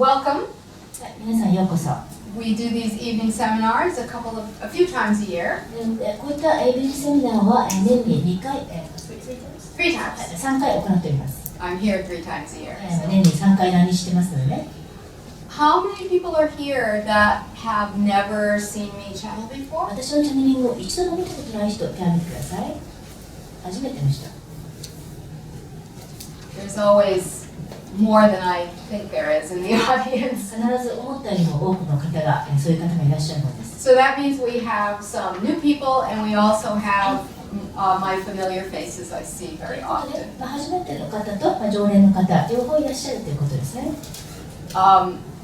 Welcome. 皆さんようこそ。We do these evening seminars a few times a year. こういったイベントセミナーは年に2回、3 times. 3回行っております。I'm here 3 times a year. 年に3回来日してますのでね。How many people are here that have never seen me channel before? 私のチャネリングを一度も見たことない人、手を挙げてください。初めての人。There's always more than I think there is in the audience. 必ず思ったよりも多くの方が、そういう方がいらっしゃるのです。So that means we have some new people and we also have my familiar faces I see very often. 初めての方と、常連の方、両方いらっしゃるということですね。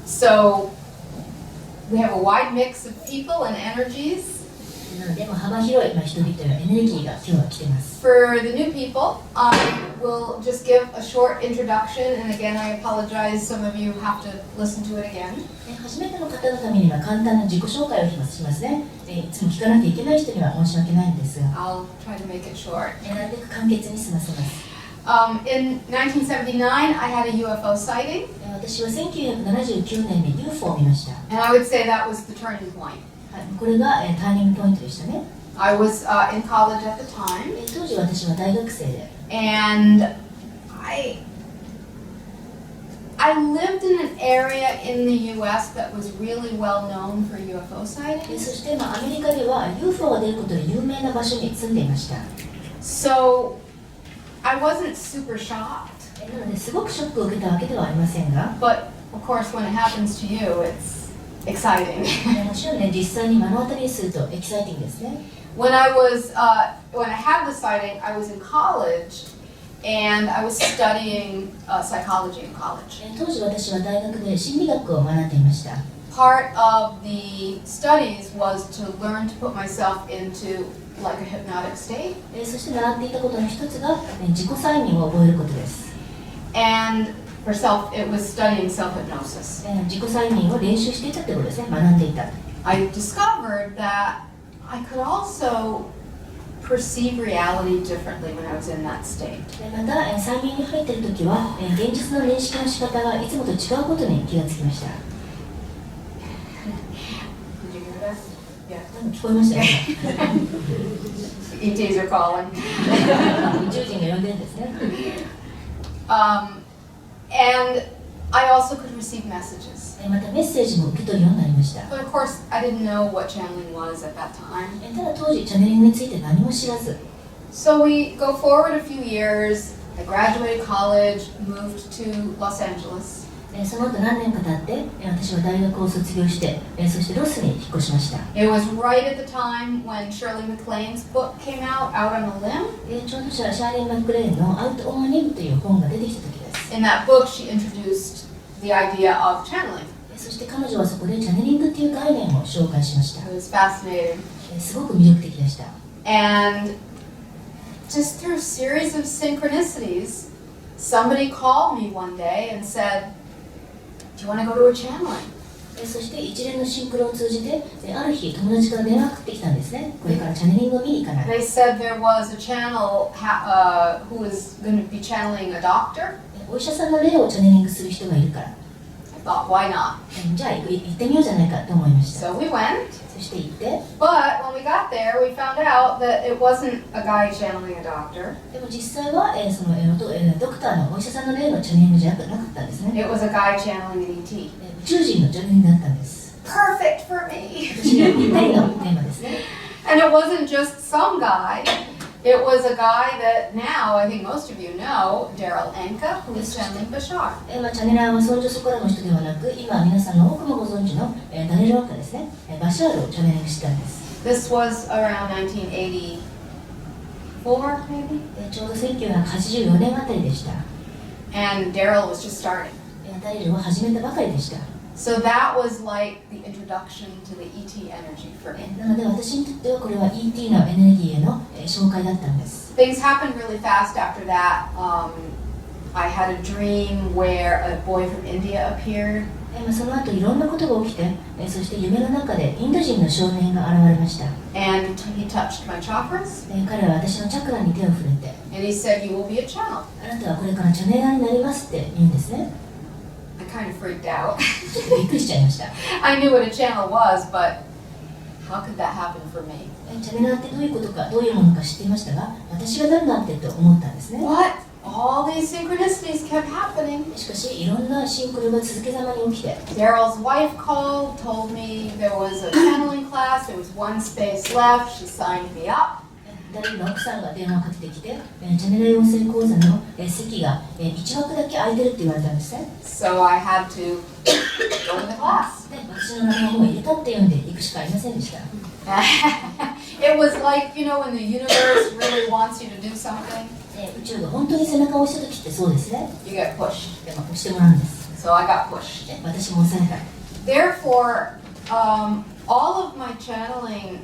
So we have a wide mix of people and energies. なので、幅広い人々のエネルギーが今日は来ています。For the new people, I will just give a short introduction, and again, I apologize. Some of you have to listen to it again. 初めての方のためには簡単な自己紹介をしますね。いつも聞かなきゃいけない人には申し訳ないんですが、I'll try to make it short. なるべく簡潔に済ませます。In 1979, I had a UFO sighting. 私は1979年に UFO を見ました。And I would say that was the turning point. これがターニングポイントでしたね。I was in college at the time. 当時私は大学生で。And I lived in an area in the US that was really well known for UFO sightings. そしてアメリカでは UFO が出ることで有名な場所に住んでいました。So I wasn't super shocked. なのですごくショックを受けたわけではありませんが。But of course, when it happens to you, it's exciting. もちろんね、実際に目の当たりにするとエキサイティングですね。When I had the sighting, I was in college and I was studying psychology in college. 当時私は大学で心理学を学んでいました。Part of the studies was to learn to put myself into like a hypnotic state. そして習っていたことの一つが自己催眠を覚えることです。And for it was studying self-hypnosis. 自己催眠を練習していたということですね。学んでいた。I discovered that I could also perceive reality differently when I was in that state. また催眠に入っているときは現実の認識の仕方がいつもと違うことに気がつきました。Did you hear this? Yeah. 聞こえましたね。ETs are calling. 宇宙人が呼んでるんですね。And I also could receive messages. またメッセージも受け取るようになりました。But of course, I didn't know what channeling was at that time. ただ当時チャネリングについて何も知らず。So we go forward a few years. I graduated college, moved to Los Angeles. その後何年か経って私は大学を卒業してそしてロスに引っ越しました。It was right at the time when Shirley MacLaine's book came out, Out on a Limb. ちょうどシャーリー・マクレーンの Out on a Limb という本が出てきた時です。In that book, she introduced the idea of channeling. そして彼女はそこでチャネリングという概念を紹介しました。It was fascinating. すごく魅力的でした。And just through a series of synchronicities, somebody called me one day and said, "Do you want to go to a channeling?" そして一連のシンクロを通じてある日友達から電話がかかってきたんですね。これからチャネリングを見に行かない。They said there was a channel who was going to be channeling a doctor. お医者さんの霊をチャネリングする人がいるから。I thought, why not? じゃあ行ってみようじゃないかと思いました。 So we went. そして行って。But when we got there, we found out that it wasn't a guy channeling a doctor. でも実際はそのドクターのお医者さんの霊のチャネリングじゃなかったんですね。 It was a guy channeling an ET. 宇宙人のチャネリングだったんです。Perfect for me. 私にはぴったりのテーマですね。And it wasn't just some guy. It was a guy that now I think most of you know, Daryl Anka, who is channeling Bashar. チャネラーはそんじょそこらの人ではなく、今皆さんの多くもご存知のダレル・アンカですね。バシャールをチャネリングしてたんです。This was around 1984, maybe? ちょうど1984年あたりでした。And Daryl was just starting. ダレルは始めたばかりでした。So that was like the introduction to the ET energy for me. なので私にとってはこれは ET のエネルギーへの紹介だったんです。Things happened really fast after that. I had a dream where a boy from India appeared. その後いろんなことが起きて、そして夢の中でインド人の少年が現れました。And he touched my chakras. 彼は私のチャクラに手を触れて、And he said, "You will be a channel." あなたはこれからチャネラーになりますって言うんですね。I kind of freaked out. ちょっとびっくりしちゃいました。 I knew what a channel was, but how could that happen for me? チャネラーってどういうことか、どういうものか知っていましたが、私が何なんてと思ったんですね。 What? All these synchronicities kept happening. しかし、いろんなシンクロが続けざまに起きて、 Daryl's wife called, told me there was a channeling class, there was one space left, she signed me up. ダリルの奥さんが電話をかけてきて、チャネラー養成講座の席が1枠だけ空いてるって言われたんですね。 So I had to go to the class. で、私の名前をもう入れたって言うんで行くしかありませんでした。It was like, you know, when the universe really wants you to do something, 宇宙が本当に背中を押した時ってそうですね。 you get pushed. でも押してもらうんです。 So I got pushed. で、私も押された。 Therefore, all of my channeling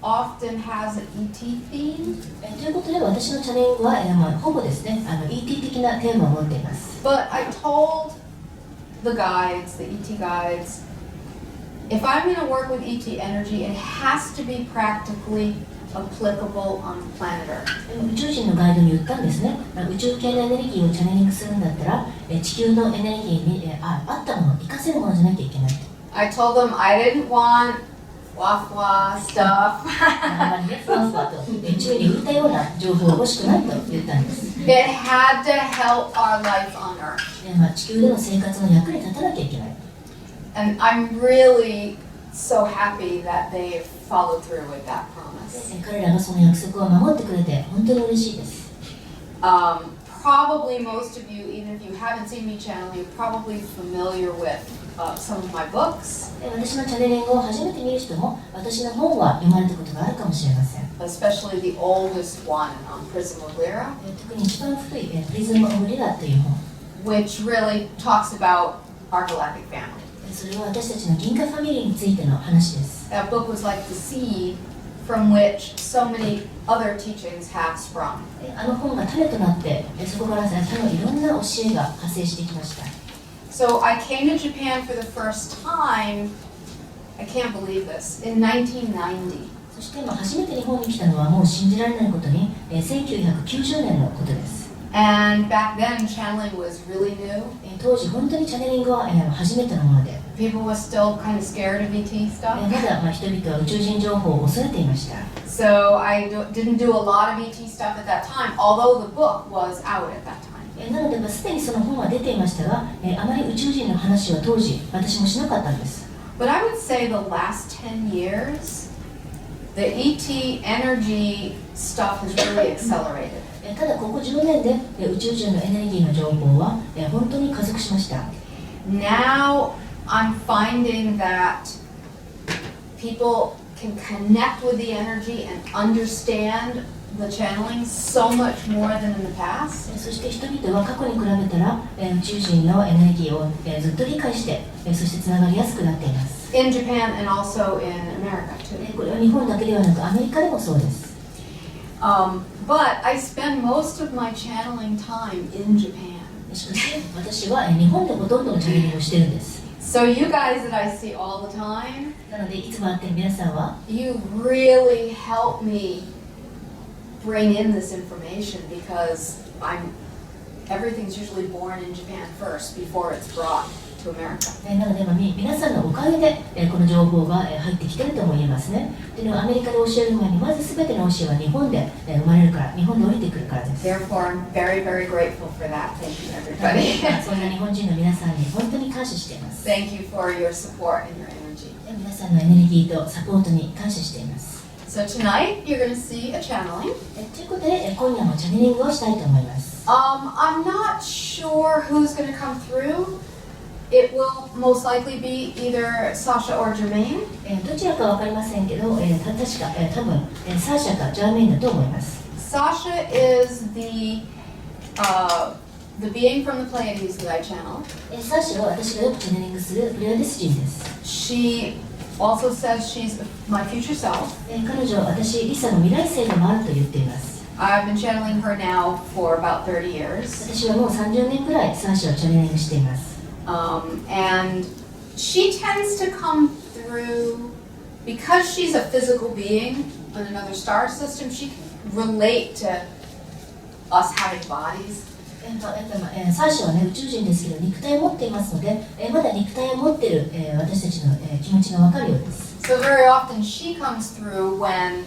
often has an ET theme. ということで私のチャネリングは、ほぼですね、ET 的なテーマを持っています。 But I told the guides, the ET guides, if I'm going to work with ET energy, it has to be practically applicable on planet Earth. 宇宙人のガイドに言ったんですね。宇宙系のエネルギーをチャネリングするんだったら、地球のエネルギーに合ったもの、活かせるものじゃなきゃいけない。I told them I didn't want wah-wah stuff. あまりね、ふわふわと宇宙に浮いたような情報が欲しくないと言ったんです。 It had to help our life on Earth. で、地球での生活の役に立たなきゃいけない。 And I'm really so happy that they followed through with that promise. 彼らがその約束を守ってくれて本当に嬉しいです。Probably most of you, even if you haven't seen me channel, you're probably familiar with some of my books. 私のチャネリングを初めて見る人も私の本は読まれたことがあるかもしれません。 Especially the oldest one on Prism of Lyra, 特に一番古いプリズム・オブ・リラという本。 which really talks about our galactic family. それは私たちの銀河ファミリーについての話です。 That book was like the seed from which so many other teachings have sprung. あの本が種となってそこから他のいろんな教えが発生してきました。 So I came to Japan for the first time, I can't believe this, in 1990. そして初めて日本に来たのはもう信じられないことに1990年のことです。 And back then, channeling was really new. 当時本当にチャネリングは初めてのもので、 People were still kind of scared of ET stuff. まだ人々は宇宙人情報を恐れていました。 So I didn't do a lot of ET stuff at that time, although the book was out at that time. なのですでにその本は出ていましたが、あまり宇宙人の話は当時私もしなかったんです。 But I would say the last 10 years, the ET energy stuff has really accelerated. ただここ10年で宇宙人のエネルギーの情報は本当に加速しました。 Now I'm finding that people can connect with the energy and understand the channeling so much more than in the past. そして人々は過去に比べたら宇宙人のエネルギーをずっと理解してそしてつながりやすくなっています。 In Japan and also in America too. これは日本だけではなくアメリカでもそうです。 But I spend most of my channeling time in Japan. しかし私は日本でほとんどのチャネリングをしてるんです。 So you guys that I see all the time, なのでいつも会ってる皆さんは you really help me bring in this information because everything's usually born in Japan first before it's brought to America. なので皆さんのおかげでこの情報が入ってきてるとも言えますね。でアメリカで教える前にまず全ての教えは日本で生まれるから、日本で降りてくるからです。 Therefore, I'm very, very grateful for that. Thank you, everybody. そんな日本人の皆さんに本当に感謝しています。 Thank you for your support and your energy. 皆さんのエネルギーとサポートに感謝しています。 So tonight, you're going to see a channeling. ということで今夜もチャネリングをしたいと思います。I'm not sure who's going to come through. It will most likely be either Sasha or Jermaine. どちらかわかりませんけど、確か、多分、サーシャかジャーメインだと思います。 Sasha is the being from the Pleiades that I channel. サーシャは私がよくチャネリングするプレアデス人です。 She also says she's my future self. 彼女は私、リサの未来性でもあると言っています。 I've been channeling her now for about 30 years. 私はもう30年くらいサーシャをチャネリングしています。 And she tends to come through because she's a physical being on another star system. She can relate to us having bodies. サーシャはね、宇宙人ですけど肉体を持っていますので、まだ肉体を持っている、私たちの、気持ちが分かるようです。So very often she comes through when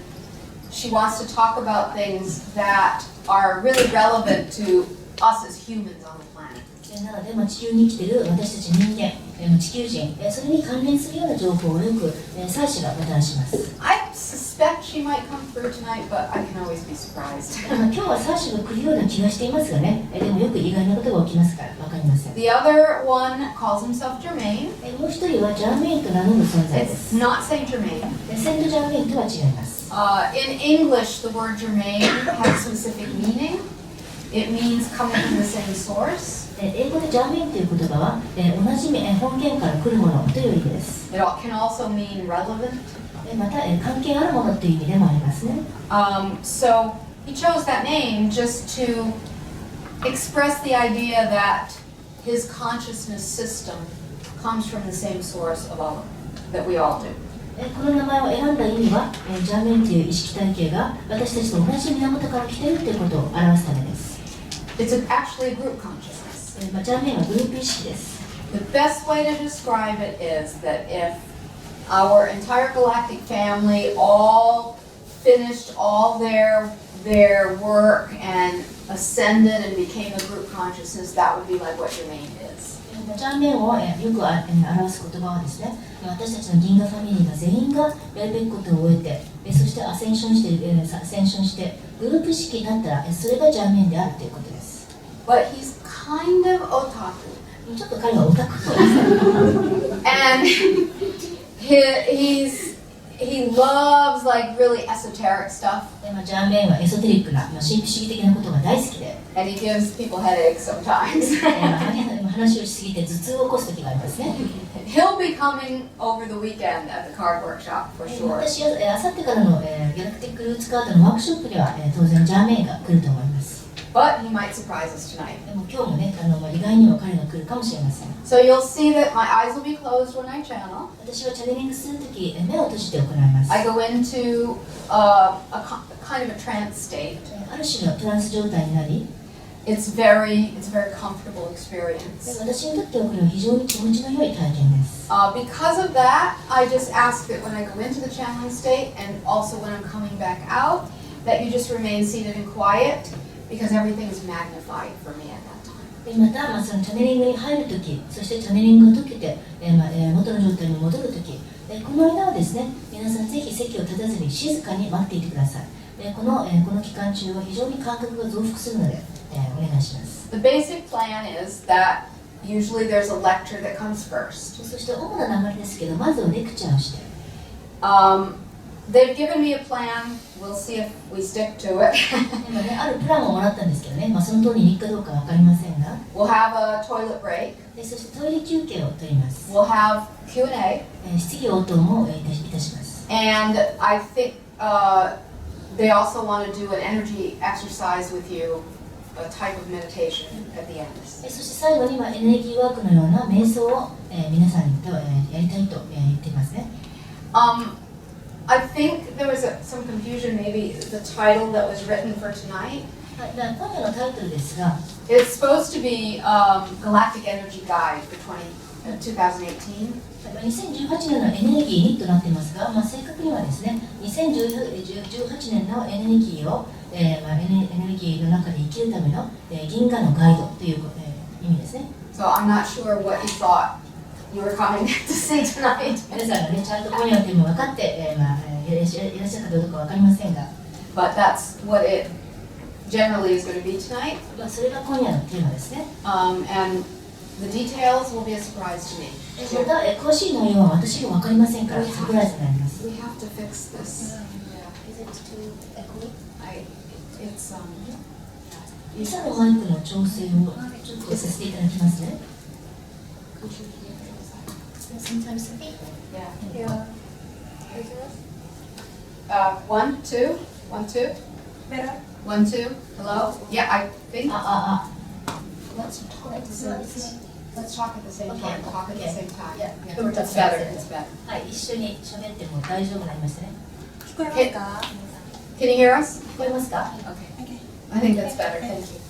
she wants to talk about things that are really relevant to us as humans on the planet. なので、地球に生きている私たち人間、地球人、それに関連するような情報をよく、サーシャがもたらします。I suspect she might come through tonight, but I can always be surprised. 今日はサーシャが来るような気がしていますがね、でもよく意外なことが起きますから分かりません。The other one calls himself Jermaine. もう一人はジャーメインと名乗る存在です。 It's not Saint Germain. セントジャーメインとは違います。In English, the word Germain has specific meaning. It means coming from the same source. 英語でジャーメインという言葉は、同じ本源から来るものという意味です。It can also mean relevant. また、関係あるものという意味でもありますね。So he chose that name just to express the idea that his consciousness system comes from the same source of all that we all do. この名前を選んだ意味は、ジャーメインという意識体系が私たちと同じ源から来ているということを表すためです。It's actually a group consciousness. ジャーメインはグループ意識です。The best way to describe it is that if our entire galactic family all finished all their work and ascended and became a group consciousness, that would be like what Jermaine is. ジャーメインをよく表す言葉はですね、私たちの銀河ファミリーが全員がやるべきことを終えて、そしてアセンションしてグループ意識になったら、それがジャーメインであるということです。But he's kind of otaku. ちょっと彼はオタクっぽいですね。And he loves like really esoteric stuff. ジャーメインはエソテリックな、神秘主義的なことが大好きで、And he gives people headaches sometimes. 話をしすぎて頭痛を起こす時がありますね。He'll be coming over the weekend at the card workshop for sure. 私はあさってからのギャラクティックルーツカードのワークショップには当然ジャーメインが来ると思います。But he might surprise us tonight. でも今日もね、意外にも彼が来るかもしれません。So you'll see that my eyes will be closed when I channel. 私はチャネリングするとき、目を閉じて行います。I go into a kind of a trance state. ある種のトランス状態になり、It's a very comfortable experience. 私にとってはこれは非常に気持ちの良い体験です。Because of that, I just ask that when I go into the channeling state and also when I'm coming back out, that you just remain seated and quiet because everything is magnified for me at that time. また、そのチャネリングに入るとき、そしてチャネリングが解けて、元の状態に戻るとき、この間はですね、皆さんぜひ席を立たずに静かに待っていてください。この期間中は非常に感覚が増幅するので、お願いします。The basic plan is that usually there's a lecture that comes first. そして主な流れですけど、まずはレクチャーをして、They've given me a plan. We'll see if we stick to it. 今ね、あるプランをもらったんですけどね、その通りにいくかどうかわかりませんが、We'll have a toilet break. そしてトイレ休憩を取ります。We'll have Q&A. 質疑応答もいたします。And I think they also want to do an energy exercise with you, a type of meditation at the end. そして最後にはエネルギーワークのような瞑想を皆さんとやりたいと言っていますね。I think there was some confusion, maybe the title that was written for tonight. 今夜のタイトルですが、It's supposed to be Galactic Energy Guide for 2018. 2018年のエネルギーにとなっていますが、正確にはですね、2018年のエネルギーを、エネルギーの中で生きるための、銀河のガイドという、意味ですね。So I'm not sure what you thought you were coming to see tonight. 皆さんがね、ちゃんと今夜のテーマを分かって、いらっしゃるかどうか分かりませんが、But that's what it generally is going to be tonight. それが今夜のテーマですね。And the details will be a surprise to me. また、詳しい内容は私が分かりませんから、サプライズになります。We have to fix this. Is it too echoey? It's リサのマイクの調整をちょっとさせていただきますね。Sometimes yeah. One, two. Better? 1, 2. Hello? Yeah, I think. Let's talk at the same time. Talk at the same time. Yeah. It's better. It's better. はい、一緒に喋っても大丈夫になりましたね。聞こえますか？ Can you hear us? 聞こえますか？ Okay. I think that's better. Thank you.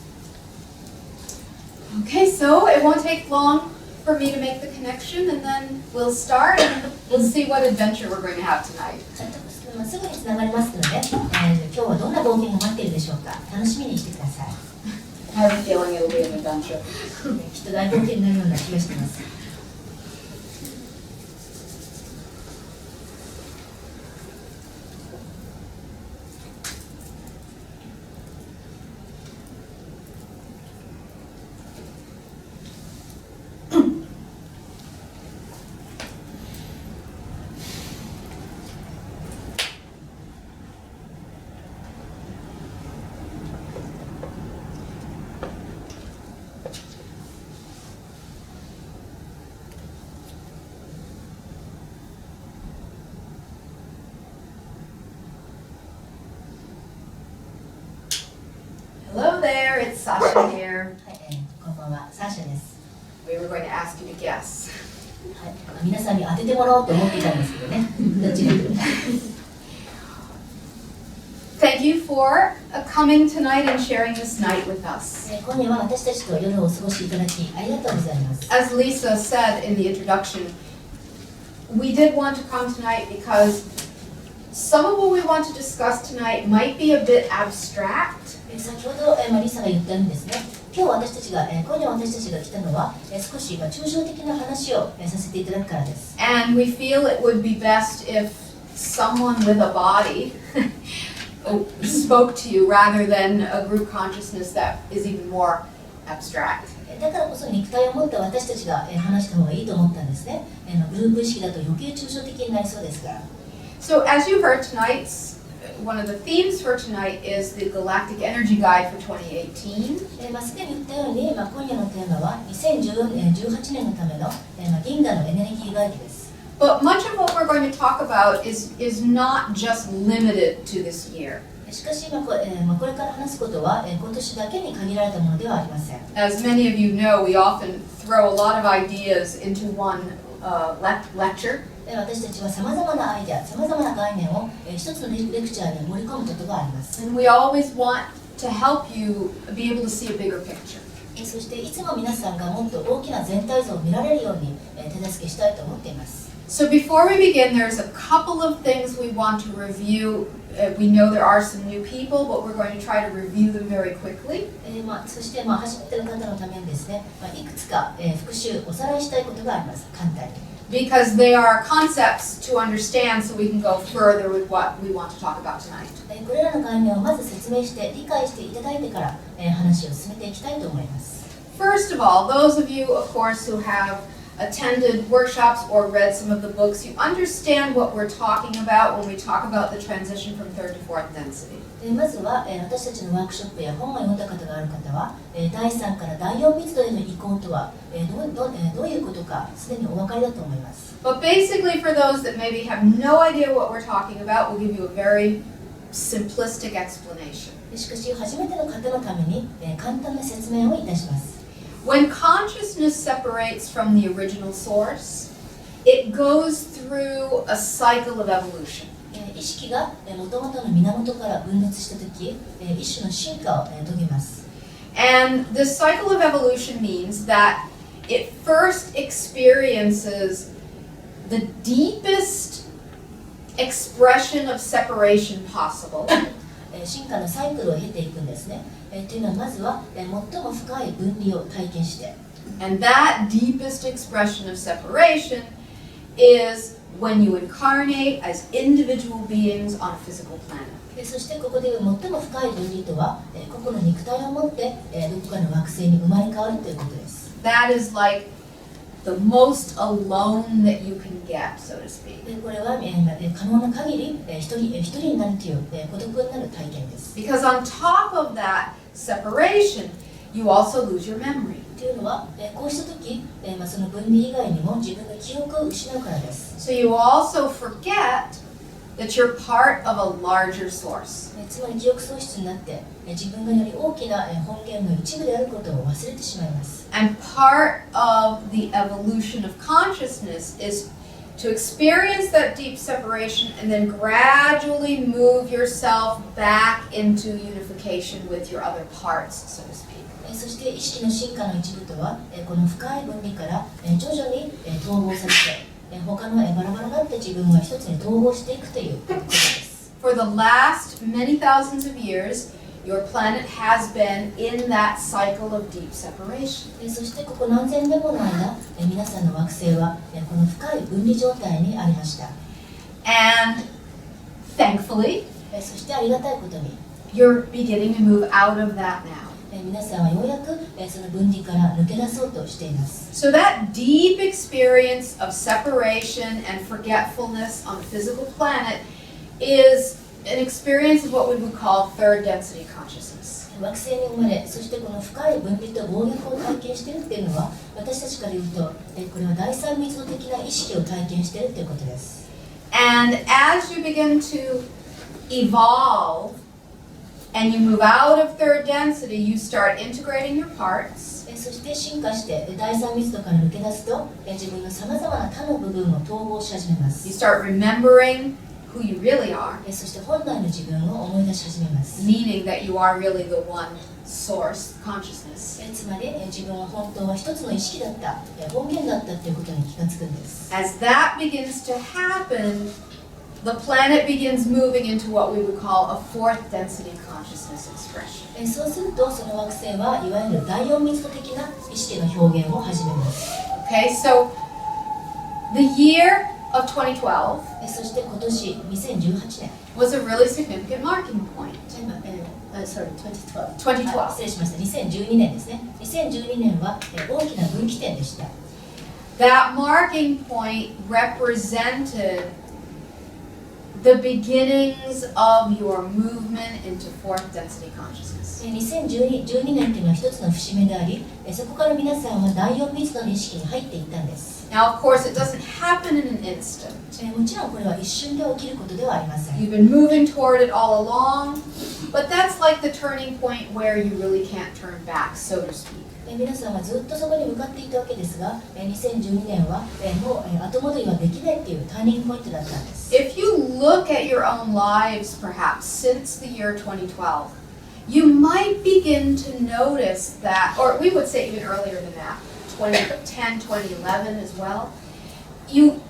Okay, so it won't take long for me to make the connection, and then we'll start and we'll see what adventure we're going to have tonight. すぐにつながりますので、今日はどんな冒険が待っているでしょうか。楽しみにしてください。I have a feeling it'll be an adventure. きっと大冒険になるような気がしています。Hello there, it's Sasha here. はい、こんばんは、サーシャです。We were going to ask you to guess. はい、皆さんに当ててもらおうと思っていたんですけどね。どっちが来るか。Thank you for coming tonight and sharing this night with us. 今夜は私たちと夜をお過ごしいただきありがとうございます。As Lisa said in the introduction, we did want to come tonight because some of what we want to discuss tonight might be a bit abstract. 先ほど、リサが言ったようにですね、今夜私たちが来たのは、少し抽象的な話を、させていただくからです。And we feel it would be best if someone with a body spoke to you rather than a group consciousness that is even more abstract. だからこそ肉体を持った私たちが、話した方がいいと思ったんですね。グループ意識だと余計抽象的になりそうですから。So as you heard tonight's one of the themes for tonight is the Galactic Energy Guide for 2018. すでに言ったように、今夜のテーマは2018年のための、銀河のエネルギー外記です。But much of what we're going to talk about is not just limited to this year. しかしこれから話すことは、今年だけに限られたものではありません。As many of you know, we often throw a lot of ideas into one lecture. 私たちはさまざまなアイデア、さまざまな概念を一つのレクチャーに盛り込むことがあります。And we always want to help you be able to see a bigger picture. そしていつも皆さんがもっと大きな全体像を見られるように手助けしたいと思っています。So before we begin, there's a couple of things we want to review. We know there are some new people, but we're going to try to review them very quickly. そして初めての方のためにですね、いくつか復習、おさらいしたいことがあります。簡単に。Because they are concepts to understand, so we can go further with what we want to talk about tonight. これらの概念をまず説明して理解していただいてから話を進めていきたいと思います。First of all, those of you, of course, who have attended workshops or read some of the books, you understand what we're talking about when we talk about the transition from third to fourth density. まずは私たちのワークショップや本を読んだ方がある方は第3から第4密度への移行とはどういうことかすでにお分かりだと思います。But basically, for those that maybe have no idea what we're talking about, we'll give you a very simplistic explanation. しかし初めての方のために簡単な説明をいたします。When consciousness separates from the original source, it goes through a cycle of evolution. 意識が元々の源から分裂したとき、一種の進化を遂げます。And this cycle of evolution means that it first experiences the deepest expression of separation possible. 進化のサイクルを経ていくんですね。というのはまずは最も深い分離を体験して。And that deepest expression of separation is when you incarnate as individual beings on a physical planet. そしてここで最も深い分離とは、個々の肉体を持ってどこかの惑星に生まれ変わるということです。That is like the most alone that you can get, so to speak. これは可能な限り一人になるという孤独になる体験です。Because on top of that separation, you also lose your memory. というのは、こうしたとき、その分離以外にも自分の記憶を失うからです。So you also forget that you're part of a larger source. つまり記憶喪失になって自分がより大きな本源の一部であることを忘れてしまいます。And part of the evolution of consciousness is to experience that deep separation and then gradually move yourself back into unification with your other parts, so to speak. そして意識の進化の一部とは、この深い分離から徐々に統合されて、他のバラバラだった自分が一つに統合していくということです。For the last many thousands of years, your planet has been in that cycle of deep separation. そしてここ何千年もの間、皆さんの惑星はこの深い分離状態にありました。And thankfully, そしてありがたいことに、you're beginning to move out of that now. 皆さんはようやくその分離から抜け出そうとしています。So that deep experience of separation and forgetfulness on the physical planet is an experience of what we would call third density consciousness. 惑星に生まれ、そしてこの深い分離と暴虐を体験しているっていうのは、私たちから言うと、これは第三密度的な意識を体験しているということです。And as you begin to evolve and you move out of third density, you start integrating your parts. そして進化して第三密度から抜け出すと、自分のさまざまな他の部分を統合し始めます。You start remembering who you really are, そして本来の自分を思い出し始めます。 meaning that you are really the one source consciousness. つまり自分は本当は一つの意識だった、本源だったということに気がつくんです。 As that begins to happen, the planet begins moving into what we would call a fourth density consciousness expression. そうするとその惑星はいわゆる第四密度的な意識の表現を始めます。 Okay, so the year of 2012そして今年2018年 was a really significant marking point. sorry 2012 2012. 失礼しました2012年ですね。2012年は大きな分岐点でした。 That marking point represented the beginnings of your movement into fourth density consciousness. 2012年というのは一つの節目であり、そこから皆さんは第四密度の意識に入っていったんです。 Now, of course, it doesn't happen in an instant. もちろんこれは一瞬で起きることではありません。 You've been moving toward it all along, but that's like the turning point where you really can't turn back, so to speak. 皆さんはずっとそこに向かっていたわけですが、2012年はもう後戻りはできないっていうターニングポイントだったんです。 If you look at your own lives, perhaps since the year 2012, you might begin to notice that, or we would say even earlier than that, 2010, 2011 as well, you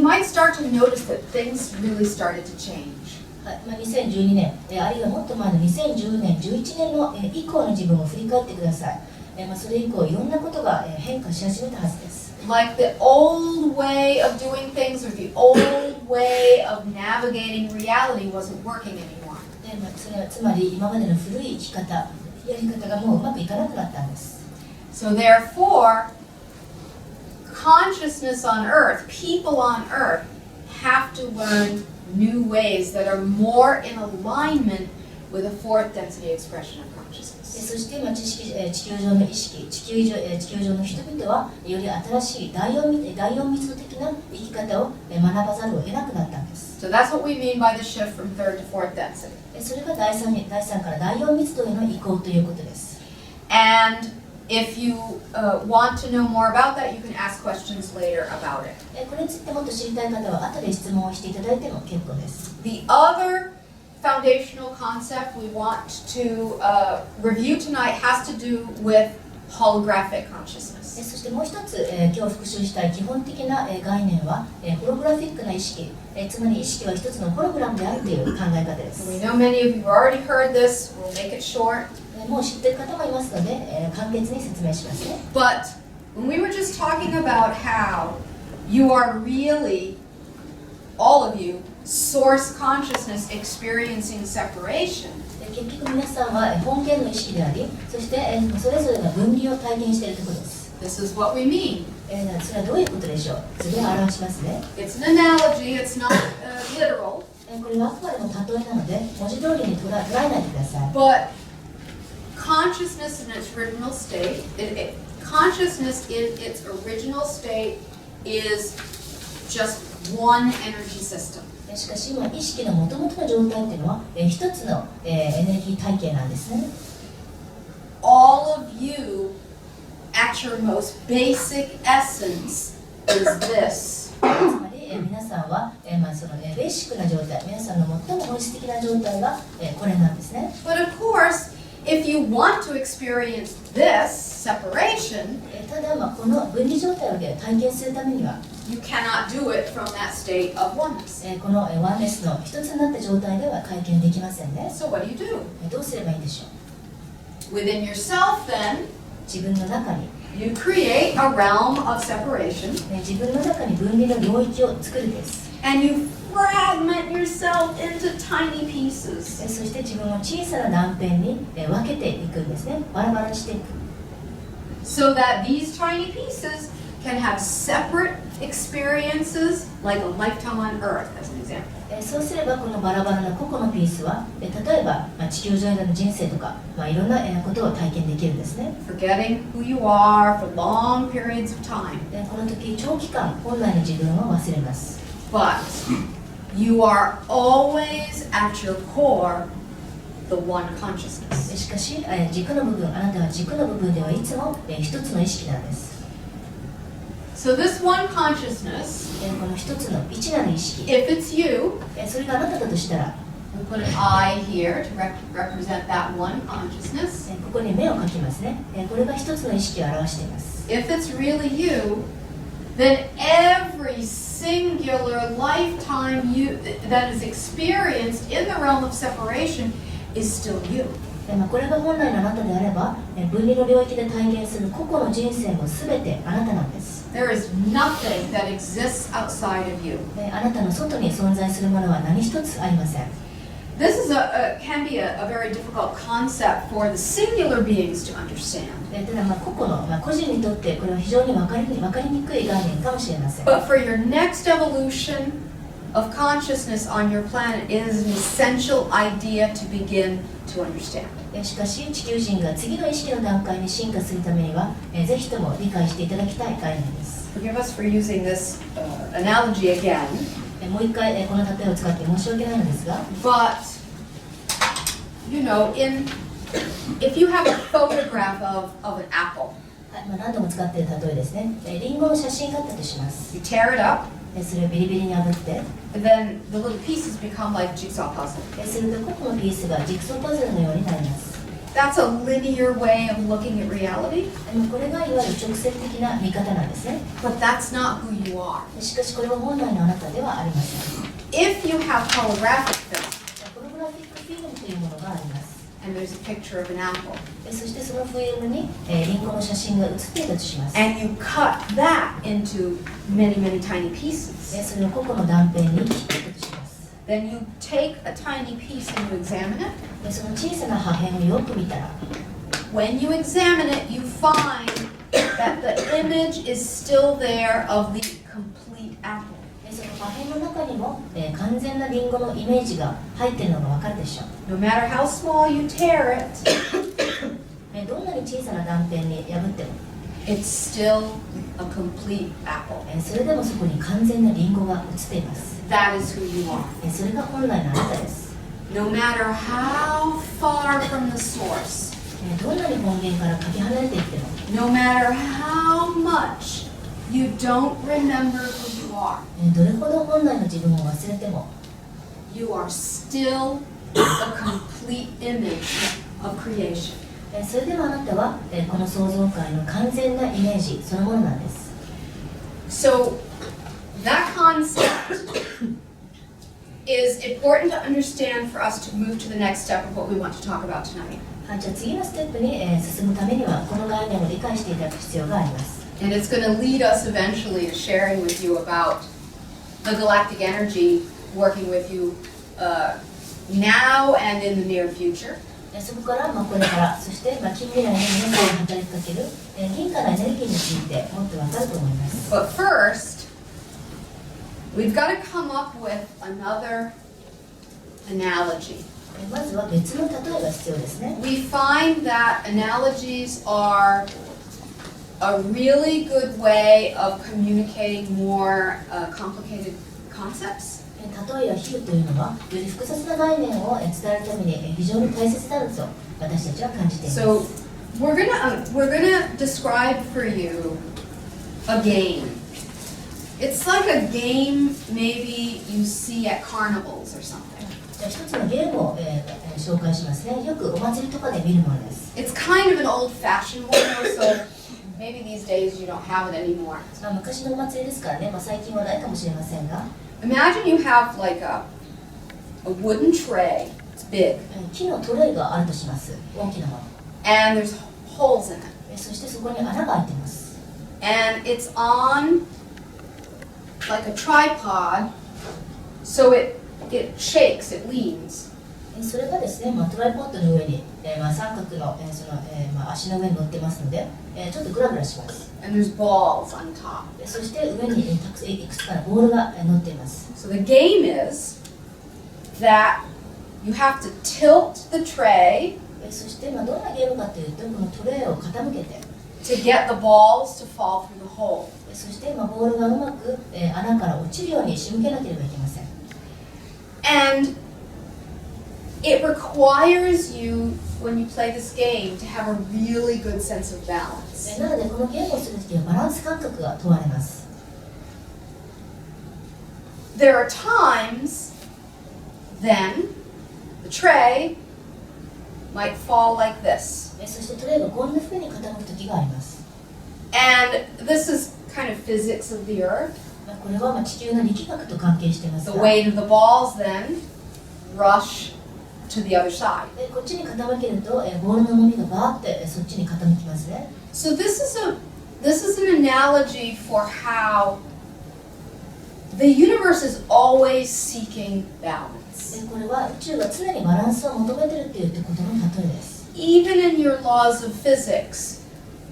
might start to notice that things really started to change. 2012年、あるいはもっと前の2010年、11年の以降の自分を振り返ってください。それ以降いろんなことが変化し始めたはずです。 Like the old way of doing things or the old way of navigating reality wasn't working anymore. それはつまり今までの古い生き方、やり方がもううまくいかなくなったんです。 So therefore, consciousness on Earth, people on Earth, have to learn new ways that are more in alignment with a fourth density expression of consciousness. そして地球上の意識、地球上の人々はより新しい第四密度的な生き方を学ばざるを得なくなったんです。 So that's what we mean by the shift from third to fourth density. それが第3から第4密度への移行ということです。 And if you want to know more about that, you can ask questions later about it. これについてもっと知りたい方は後で質問をしていただいても結構です。 The other foundational concept we want to review tonight has to do with holographic consciousness. そしてもう一つ、今日復習したい基本的な概念は、ホログラフィックな意識、つまり意識は一つのホログラムであるという考え方です。 We know many of you have already heard this. We'll make it short. もう知っている方もいますので、簡潔に説明しますね。 But when we were just talking about how you are really, all of you, source consciousness experiencing separation, 結局皆さんは本源の意識であり、そしてそれぞれが分離を体験しているところです。 this is what we mean. それはどういうことでしょう。図で表しますね。 It's an analogy, it's not literal. これはあくまでも例えなので、文字通りに捉えないでください。 But consciousness in its original state, consciousness in its original state is just one energy system. しかし今意識の元々の状態っていうのは一つのエネルギー体系なんですね。 All of you, at your most basic essence, is this. つまり皆さんはそのベーシックな状態、皆さんの最も本質的な状態がこれなんですね。 But of course, if you want to experience this separation, ただこの分離状態を体験するためには、you cannot do it from that state of oneness. このワンネスの一つになった状態では体験できませんね。 So what do you do? どうすればいいんでしょ Within yourself then, う。自分の中に、you create a realm of separation 自分の中に分離の領域を作るです。 and you fragment yourself into tiny pieces. そして自分を小さな断片に分けていくんですね。バラバラにしていく。 So that these tiny pieces can have separate experiences like a lifetime on Earth, as an example. そうすればこのバラバラな個々のピースは例えば地球上での人生とかいろんなことを体験できるんですね。 Forgetting who you are for long periods of time. この時長期間本来の自分を忘れます。 But you are always at your core the one consciousness. しかし軸の部分、あなたは軸の部分ではいつも一つの意識なんです。 So this one consciousness, この一つの一なる意識、 if it's you, それがあなただとしたら we put an I here to represent that one consciousness. ここに目を描きますね。これが一つの意識を表しています。 If it's really you, then every singular lifetime that is experienced in the realm of separation is still you. これが本来のあなたであれば、分離の領域で体験する個々の人生もすべてあなたなんです。 There is nothing that exists outside of you. あなたの外に存在するものは何一つありません。 This can be a very difficult concept for the singular beings to understand. ただ個々の、個人にとってこれは非常に分かりにくい概念かもしれません。 But for your next evolution of consciousness on your planet, it is an essential idea to begin to understand. しかし地球人が次の意識の段階に進化するためには、ぜひとも理解していただきたい概念です。 Forgive us for using this analogy again. もう一回この例えを使って申し訳ないのですが、 But, you know, if you have a photograph of an apple, 何度も使っている例えですね。リンゴの写真があったとします。 you tear it up, それをビリビリに炙って、 and then the little pieces become like jigsaw puzzle. すると個々のピースがジグソーパズルのようになります。 That's a linear way of looking at reality, これがいわゆる直線的な見方なんですね。 but that's not who you are. しかしこれは本来のあなたではありません。 If you have holographic film, ホログラフィックフィルムというものがあります。 and there's a picture of an apple, そしてそのフィルムにリンゴの写真が写っていたとします。 and you cut that into many, many tiny pieces, それを個々の断片に切っていくとします。 then you take a tiny piece and you examine it. その小さな破片をよく見たら、 When you examine it, you find that the image is still there of the complete apple. その破片の中にも完全なリンゴのイメージが入っているのがわかるでしょう。 No matter how small you tear it, どんなに小さな断片に破っても、 it's still a complete apple. それでもそこに完全なリンゴが写っています。 That is who you are. それが本来のあなたです。 No matter how far from the source, どんなに本源からかけ離れていっても、 no matter how much you don't remember who you are, どれほど本来の自分を忘れても、 you are still a complete image of creation. それでもあなたはこの創造界の完全なイメージそのものなんです。 So that concept is important to understand for us to move to the next step of what we want to talk about tonight. じゃあ次のステップに進むためにはこの概念を理解していただく必要があります。 And it's going to lead us eventually to sharing with you about the galactic energy working with you now and in the near future. そこからこれからそして近未来の皆さんに働きかける銀河のエネルギーについてもっと分かると思います。 But first, we've got to come up with another analogy. まずは別の例えが必要ですね。 We find that analogies are a really good way of communicating more complicated concepts. 例えや比喩というのはより複雑な概念を伝えるために非常に大切だと私たちは感じています。 So we're gonna describe for you a game. It's like a game maybe you see at carnivals or something. じゃあ一つのゲームを、紹介しますね。よくお祭りとかで見るものです。 It's kind of an old-fashioned one, so maybe these days you don't have it anymore. 昔のお祭りですからね、最近はないかもしれませんが、Imagine you have like a wooden tray. It's big, 木のトレイがあるとします。大きなもの。 and there's holes in it, そしてそこに穴が開いています。 and it's on like a tripod, so it shakes, it leans. それがですね、トライポッドの上に、三角の、足の上に乗ってますので、ちょっとグラグラします。 And there's balls on top. そして上に、いくつかのボールが、乗っています。 So the game is that you have to tilt the tray そして、どんなゲームかというと、このトレイを傾けて、 to get the balls to fall through the hole. そして、ボールがうまく、穴から落ちるように仕向けなければいけません。 And it requires you, when you play this game, to have a really good sense of balance. なので、このゲームをするときはバランス感覚が問われます。 There are times then the tray might fall like this. そしてトレイがこんな風に傾くときがあります。 And this is kind of physics of the earth. これは地球の力学と関係しています The が、 weight of the balls then rush to the other side. こっちに傾けると、ボールの重みがバーってそっちに傾きますね。 So this is an analogy for how the universe is always seeking balance. これは宇宙が常にバランスを求めているということの例えです。 Even in your laws of physics,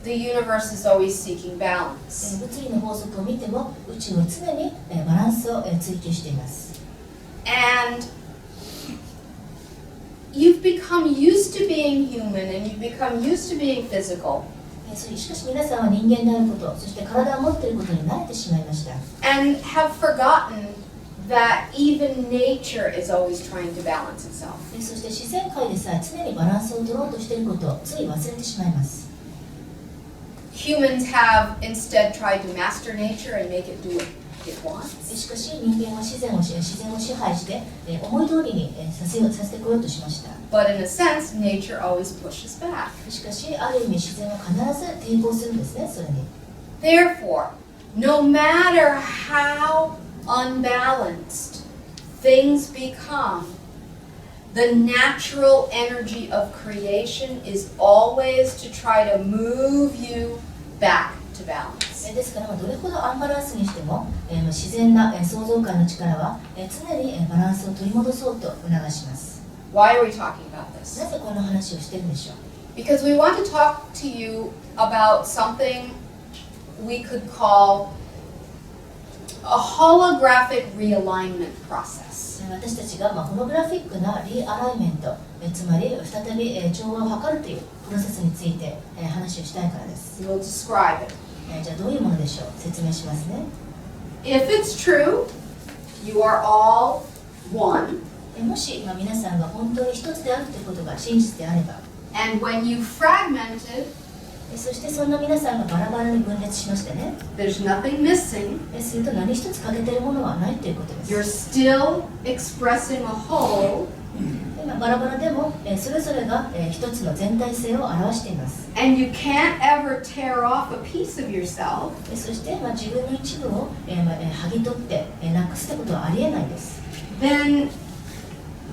the universe is always seeking balance. 物理の法則を見ても宇宙は常にバランスを追求しています。 And you've become used to being human and you've become used to being physical. しかし皆さんは人間であること、そして体を持っていることに慣れてしまいました。 And have forgotten that even nature is always trying to balance itself. そして自然界でさえ常にバランスを取ろうとしていることをつい忘れてしまいます。 Humans have instead tried to master nature and make it do what it wants. しかし人間は自然を支配して、思い通りにさせてこようとしました。 But in a sense, nature always pushes back. しかしある意味自然は必ず抵抗するんですね、それに。 Therefore, no matter how unbalanced things become, the natural energy of creation is always to try to move you back to balance. ですからどれほどアンバランスにしても、自然な創造感の力は常にバランスを取り戻そうと促します。 Why are we talking about this? なぜこの話をしているんでしょう。 Because we want to talk to you about something we could call a holographic realignment process. 私たちがホログラフィックなリアライメント、つまり再び調和を図るというプロセスについて話をしたいからです。 We'll describe it. じゃあどういうものでしょう。説明しますね。 If it's true, you are all one. もし皆さんが本当に一つであるということが真実であれば、 And when you fragmented, そしてそんな皆さんがバラバラに分裂しましてね、 there's nothing missing. すると何一つ欠けているものはないということです。 You're still expressing a whole, バラバラでもそれぞれが一つの全体性を表しています。 and you can't ever tear off a piece of yourself. そして自分の一部を剥ぎ取ってなくすということはありえないです。 Then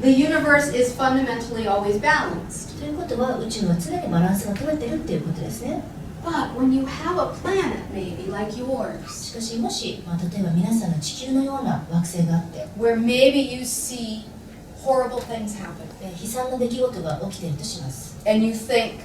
the universe is fundamentally always balanced. ということは宇宙は常にバランスが取れているということですね。 But when you have a planet, maybe like yours, しかしもし、例えば皆さんの地球のような惑星があって、 where maybe you see horrible things happen, 悲惨な出来事が起きているとします。 and you think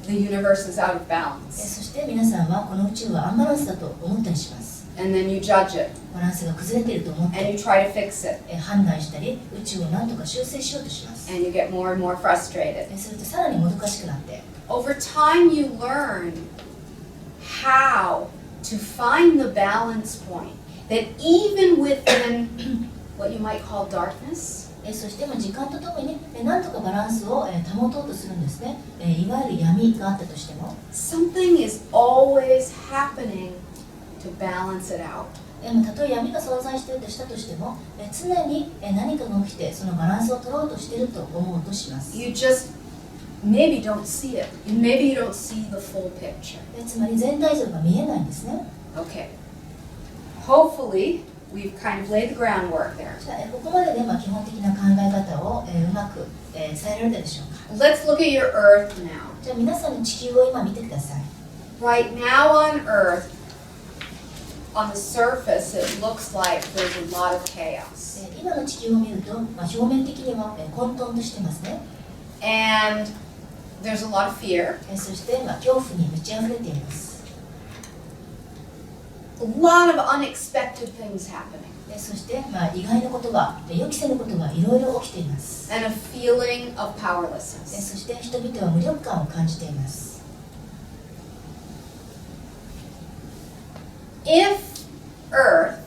the universe is out of balance, そして皆さんはこの宇宙はアンバランスだと思ったりします。 and then you judge it, バランスが崩れていると思っ and て you try to fix it, 判断したり、宇宙を何とか修正しようとします。 and you get more and more frustrated. するとさらにもどかしくなって、 Over time, you learn how to find the balance point that even within what you might call darkness, そして時間とともに何とかバランスを保とうとするんですね。いわゆる闇があったとしても、 something is always happening to balance it out. たとえ闇が存在しているとしたとしても、常に何かが起きてそのバランスを取ろうとしていると思うとします。You just maybe don't see it. Maybe you don't see the full picture. つまり全体像が見えないんですね。Okay. Hopefully, we've kind of laid the groundwork there. じゃあここまでで基本的な考え方をうまく伝えられたでしょうか。 Let's look at your Earth now. じゃあ皆さんの地球を今見てください。Right now on Earth, on the surface, it looks like there's a lot of chaos. 今の地球を見ると、表面的には混沌としてますね。And there's a lot of fear. そして恐怖に満ち溢れています。A lot of unexpected things happening. そして意外なことが、予期せぬことがいろいろ起きています。And a feeling of powerlessness. そして人々は無力感を感じています。If Earth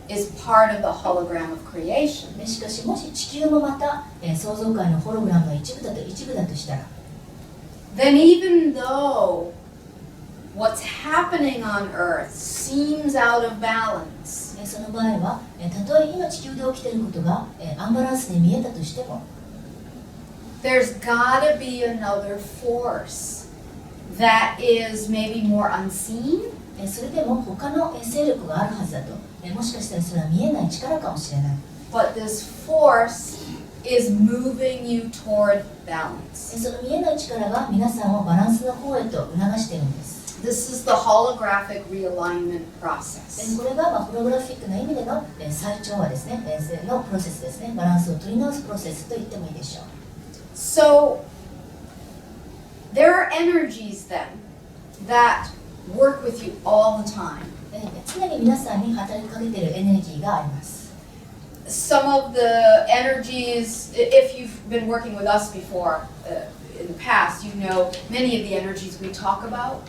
is part of the hologram of creation, しかしもし地球もまた創造界のホログラムの一部だとしたら、 then even though what's happening on Earth seems out of balance, その場合はたとえ今地球で起きていることがアンバランスに見えたとしても、 there's gotta be another force that is maybe more unseen, それでも他の勢力があるはずだと、もしかしたらそれは見えない力かもしれない。 but this force is moving you toward balance. その見えない力が皆さんをバランスの方へと促しているんです。 This is the holographic realignment process. これがホログラフィックな意味での再調和ですね、のプロセスですね。バランスを取り直すプロセスと言ってもいいでしょう。 So there are energies then that work with you all the time. 常に皆さんに働きかけているエネルギーがあります。 Some of the energies, if you've been working with us before in the past, you know many of the energies we talk about,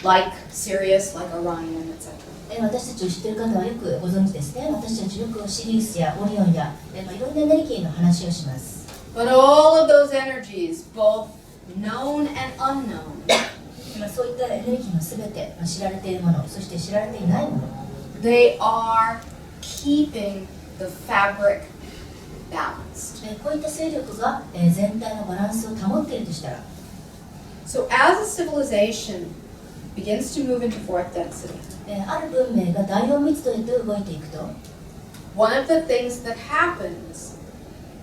like Sirius, like Orion, etc. 私たちを知っている方はよくご存知ですね。私たちよくシリウスやオリオンやいろんなエネルギーの話をします。 But all of those energies, both known and unknown, そういったエネルギーのすべて、知られているもの、そして知られていないもの、 they are keeping the fabric balanced. こういった勢力が全体のバランスを保っているとしたら、 So as a civilization begins to move into fourth density, ある文明が第4密度へと動いていくと、 one of the things that happens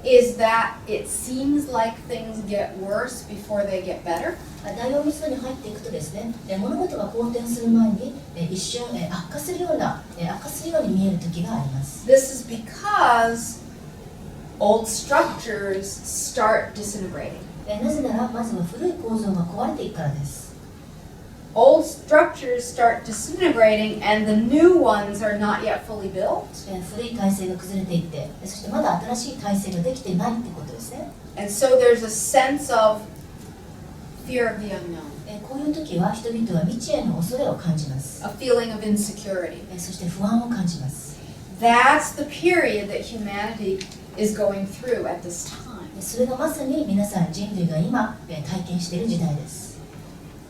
is that it seems like things get worse before they get better. 第4密度に入っていくとですね、物事が好転する前に一瞬悪化するように見える時があります。 This is because old structures start disintegrating. なぜならまずは古い構造が壊れていくからです。 Old structures start disintegrating and the new ones are not yet fully built. 古い体制が崩れていって、そしてまだ新しい体制ができていないってことですね。 And so there's a sense of fear of the unknown, こういう時は人々は未知への恐れを感じます。 a feeling of insecurity. そして不安を感じます。 That's the period that humanity is going through at this time. それがまさに皆さん人類が今体験している時代です。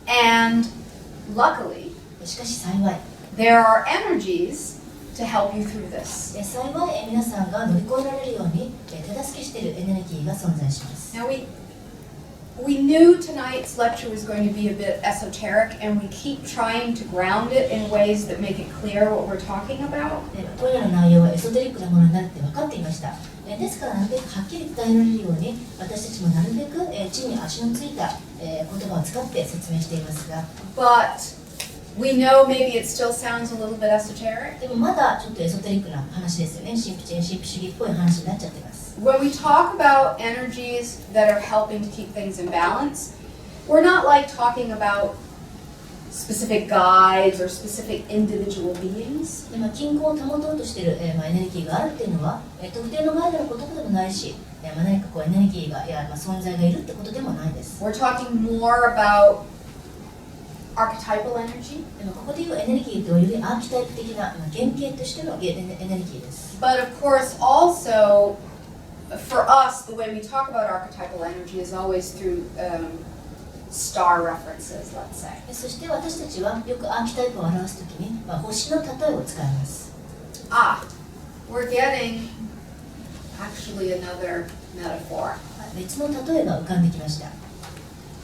And luckily, しかし幸い、 there are energies to help you through this. 幸い皆さんが乗り越えられるように手助けしているエネルギーが存在します。 Now we knew tonight's lecture was going to be a bit esoteric, and we keep trying to ground it in ways that make it clear what we're talking about. 今夜の内容はエソテリックなものになるって分かっていました。ですからなるべくはっきり伝えられるように私たちもなるべく地に足のついた言葉を使って説明していますが、 But we know maybe it still sounds a little bit esoteric. でもまだちょっとエソテリックな話ですよね。神秘主義っぽい話になっちゃってます。 When we talk about energies that are helping to keep things in balance, we're not like talking about specific guides or specific individual beings. 均衡を保とうとしているエネルギーがあるっていうのは特定のガイドのことでもないし、何かエネルギーが存在がいるってことでもないです。 We're talking more about archetypal energy. でもここでいうエネルギーというよりアーキタイプ的な原型としてのエネルギーです。 But of course, also for us, the way we talk about archetypal energy is always through star references, let's say. そして私たちはよくアーキタイプを表すときに、星の例えを使います。We're getting actually another metaphor. 別の例えが浮かんできました。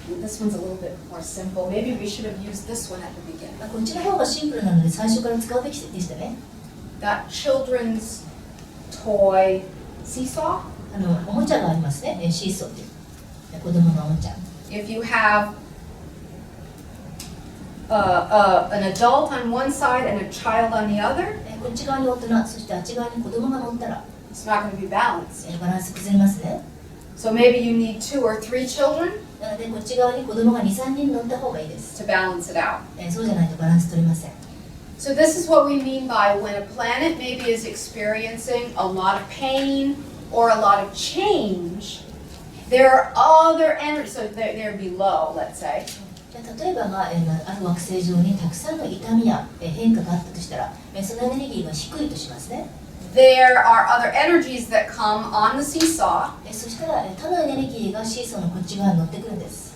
This one's a little bit more simple. Maybe we should have used this one at the beginning. こっちの方がシンプルなので最初から使うべきでしたね。That children's toy seesaw. おもちゃがありますね。シーソーっていう子供のおもちゃ。If you have an adult on one side and a child on the other, こっち側に大人、そしてあっち側に子供が乗ったら、it's not going to be balanced. バランス崩れますね。So maybe you need 2 or 3 children なのでこっち側に子供が2、3人乗った方がいいです。to balance it out. そうじゃないとバランス取れません。So this is what we mean by when a planet maybe is experiencing a lot of pain or a lot of change, there are other energies, so they're below, let's say. 例えば、ある惑星上にたくさんの痛みや変化があったとしたら、そのエネルギーが低いとしますね。There are other energies that come on the seesaw そしたら他のエネルギーがシーソーのこっち側に乗ってくるんです。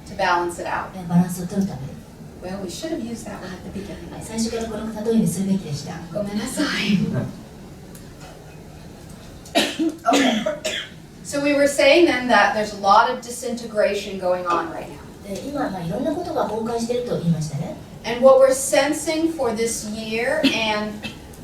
to balance it out. バランスを取るために。Well, we should have used that one at the beginning. 最初からこの例えにするべきでした。ごめんなさい。Okay. So we were saying then that there's a lot of disintegration going on right now. 今、いろんなことが崩壊していると言いましたね。And what we're sensing for this year and,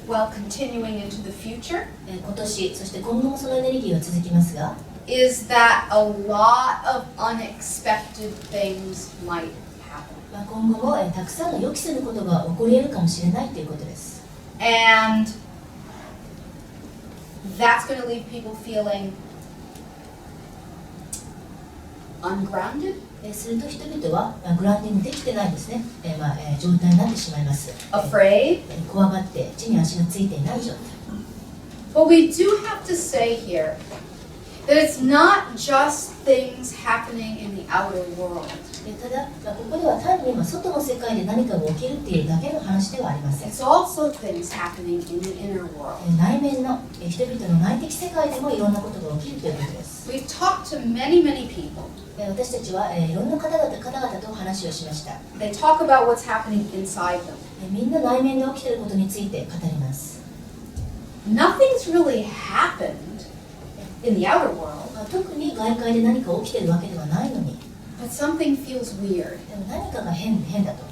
well, continuing into the future 今年、そして今後もそのエネルギーは続きますが、is that a lot of unexpected things might happen. 今後もたくさんの予期せぬことが起こり得るかもしれないということです。And that's going to leave people feeling ungrounded, すると人々はグラウンディングできてないですね、状態になってしまいます。afraid. 怖がって地に足がついていない状態。But we do have to say here that it's not just things happening in the outer world. ただ、ここでは単に外の世界で何かが起きるっていうだけの話ではありません。 It's also things happening in the inner world. 内面の人々の内的世界でもいろんなことが起きるということです。 We've talked to many people. 私たちはいろんな方々と話をしました。 They talk about what's happening inside them. みんな内面で起きていることについて語ります。 Nothing's really happened in the outer world, 特に外界で何か起きているわけではないのに、 but something feels weird でも何かが変だと、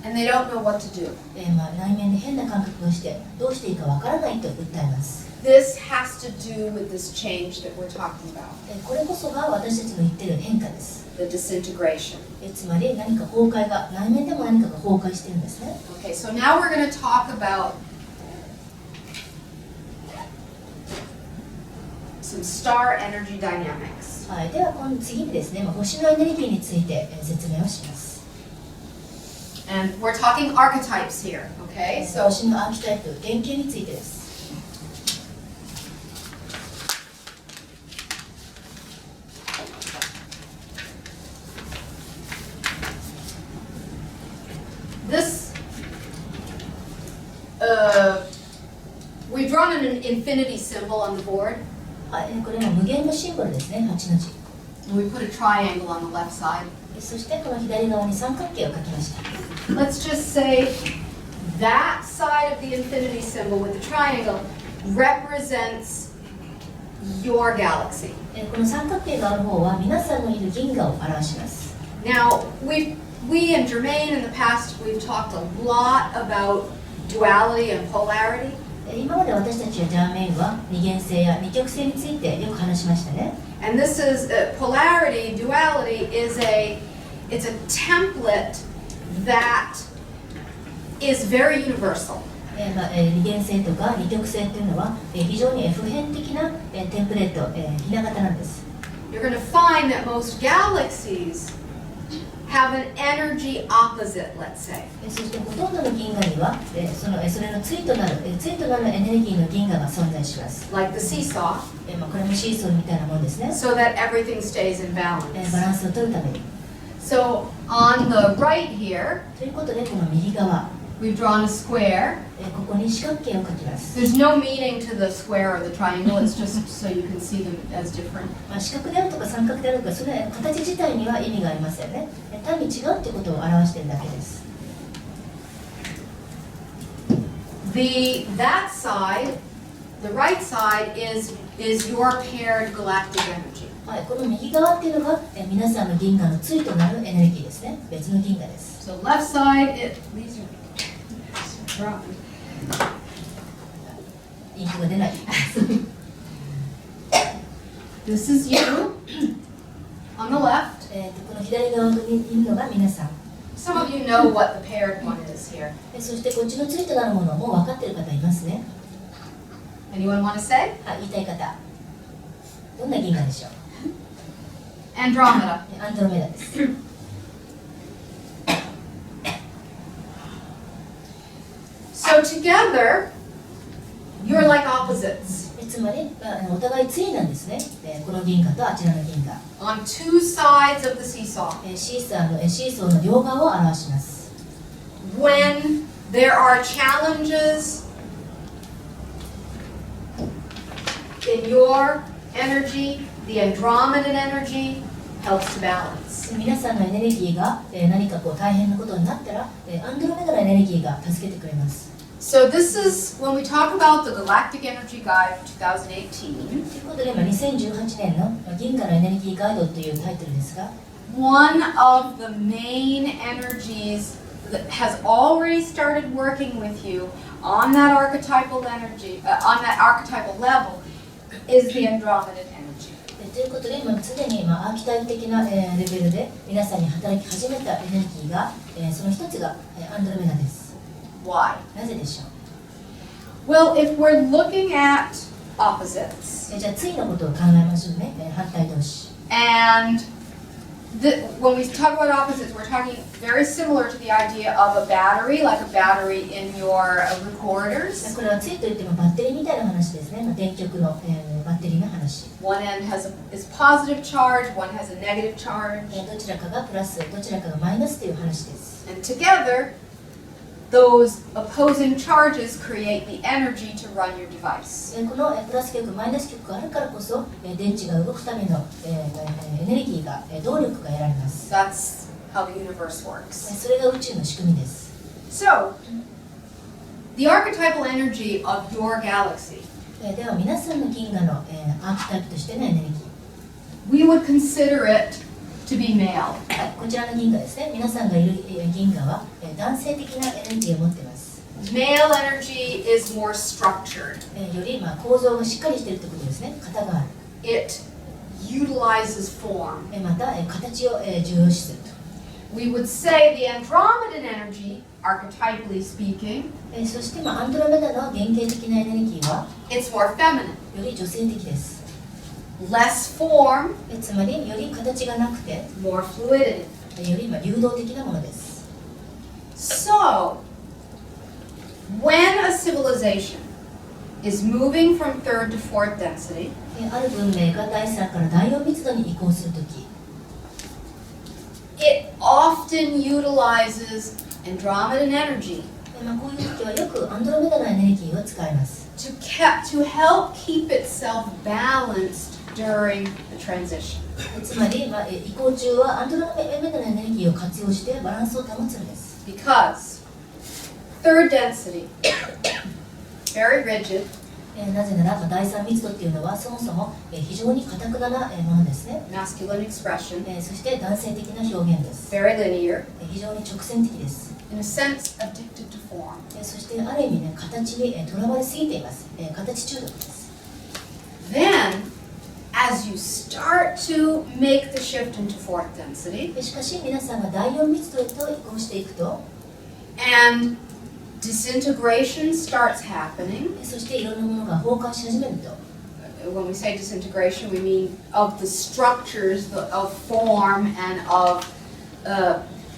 and they don't know what to do. 内面で変な感覚がしてどうしていいかわからないと訴えます。 This has to do with this change that we're talking about, これこそが私たちの言っている変化です。 the disintegration. つまり何か崩壊が、内面でも何かが崩壊しているんですね。 Okay, so now we're going to talk about some star energy dynamics. はい、ではこの次にですね、星のエネルギーについて説明をします。 And we're talking archetypes here, okay? So 星のアーキタイプ、原型についてです。 this, we've drawn an infinity symbol on the board. はい、これは無限のシンボルですね、8の字。 And we put a triangle on the left side. そしてこの左側に三角形を描きました。 Let's just say that side of the infinity symbol with the triangle represents your galaxy. この三角形がある方は皆さんのいる銀河を表します。 Now, we and Jermaine in the past, we've talked a lot about duality and polarity. 今まで私たちやジャーメインは二元性や二極性についてよく話しましたね。 And this is polarity, duality is it's a template that is very universal. 二元性とか二極性というのは非常に普遍的なテンプレート、ひな形なんです。 You're going to find that most galaxies have an energy opposite, let's say. そしてほとんどの銀河にはそれの対となるエネルギーの銀河が存在します。 Like the seesaw, これもシーソーみたいなもんですね。 so that everything stays in バ balance. ランスを取るために。 So on the right here, ということでこの右側、we've drawn a square. ここに四角形を描きます。 There's no meaning to the square or the triangle, it's just so you can see them as different. 四角であるとか三角であるとか、それ形自体には意味がありませんね。単に違うってことを表しているだけです。That side, the right side is your paired galactic energy. はい、この右側っていうのが皆さんの銀河の対となるエネルギーですね。別の銀河です。So left side, these are dropping. インクが出ない。This is you on the left. この左側にいるのが皆さん。Some of you know what the paired one is here. そしてこっちの対となるものも分かっている方いますね。Anyone want to say? 言いたい方。どんな銀河でしょう。Andromeda. アンドロメダです。So together, you're like opposites. つまりお互い対なんですね。この銀河とあちらの銀河。On two sides of the seesaw. シーソーの両側を表します。When there are challenges in your energy, the Andromedan energy helps to balance. 皆さんのエネルギーが何か大変なことになったら、アンドロメダのエネルギーが助けてくれます。So this is when we talk about the Galactic Energy Guide 2018. ということで、2018年の銀河のエネルギーガイドというタイトルですが、 One of the main energies that has already started working with you on that archetypal energy, on that archetypal level, is the Andromedan energy. ということで、すでにアーキタイプ的なレベルで皆さんに働き始めたエネルギーが、その一つがアンドロメダです。Why? なぜでしょう。 Well, if we're looking at opposites, じゃあ対のことを考えましょうね。反対同士。 and when we talk about opposites, we're talking very similar to the idea of a battery, like a battery in your recorders. これは対といってもバッテリーみたいな話ですね。電極の、バッテリーの話。One end is positive charge, one has a negative charge. どちらかがプラス、どちらかがマイナスという話です。 And together, those opposing charges create the energy to run your device. このプラス極、マイナス極があるからこそ、電池が動くためのエネルギーが、動力が得られます。 That's how the universe works. それが宇宙の仕組みです。 So, the archetypal energy of your galaxy, では皆さんの銀河の、アーキタイプとしてのエネルギー。 we would consider it to be male. こちらの銀河ですね。皆さんがいる銀河は男性的なエネルギーを持っています。 Male energy is more structured. より構造がしっかりしているということですね。型がある。 It utilizes form. また形を重要視すると。 We would say the Andromedan energy, archetypally speaking, そしてアンドロメダの原型的なエネルギーは it's more feminine. より女性的です。 Less form, つまりより形がなくて、 more fluidity. より流動的なものです。 So, when a civilization is moving from third to fourth density, ある文明が第3から第4密度に移行するとき、 it often utilizes Andromedan energy こういう時はよくアンドロメダのエネルギーを使います。 to help keep itself balanced during the transition. つまり、移行中はアンドロメダのエネルギーを活用してバランスを保つのです。 Because third density, very rigid, なぜなら第3密度っていうのはそもそも非常に堅くなものですね。 masculine expression, そして男性的な表現です。 very linear, 非常に直線的です。 in a sense addicted to form. そしてある意味ね、形にとらわれすぎています。形中毒です。 Then, as you start to make the shift into fourth density, しかし皆さんが第4密度へと移行していくと、 and disintegration starts happening. そしていろんなものが崩壊し始めると、 When we say disintegration, we mean of the structures of form and of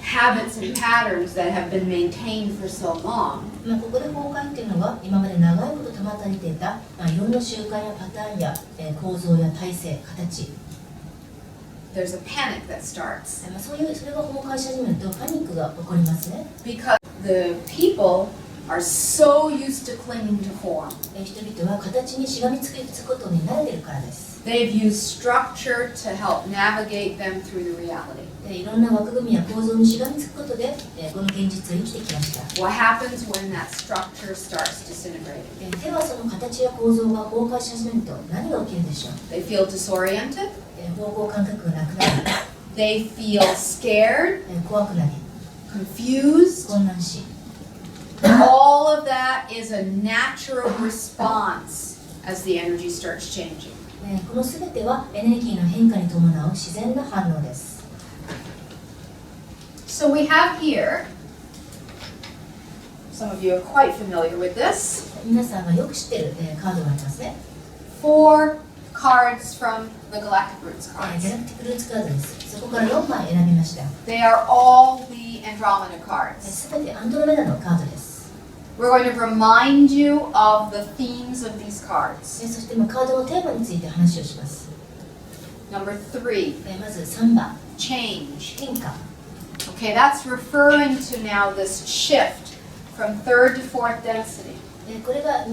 habits and patterns that have been maintained for so long. ここで崩壊っていうのは今まで長いこと保たれていた、いろんな習慣やパターンや、構造や体制、形、 There's a panic that starts それが崩壊し始めるとパニックが起こりますね。 because the people are so used to clinging to form. 人々は形にしがみつくことに慣れているからです。They've used structure to help navigate them through the reality. いろんな枠組みや構造にしがみつくことでこの現実を生きてきました。What happens when that structure starts disintegrating? ではその形や構造が崩壊し始めると何が起きるでしょう。 They feel disoriented. 方向感覚がなくなり、They feel scared, 怖くなり、 confused. 混乱し、 All of that is a natural response as the energy starts changing. このすべてはエネルギーの変化に伴う自然な反応です。So we have here, some of you are quite familiar with this, 皆さんがよく知っているカードがありますね。 4 cards from the Galactic Roots ギ cards. ャラクティックルーツカードです。そこから4枚選びました。 They are all the Andromeda cards. すべてアンドロメダのカードです。 We're going to remind you of the themes of these cards. そしてカードのテーマについて話をします。 Number 3, まず3番、 change. 変化。 Okay, that's referring to now this shift from 3rd to 4th density. これは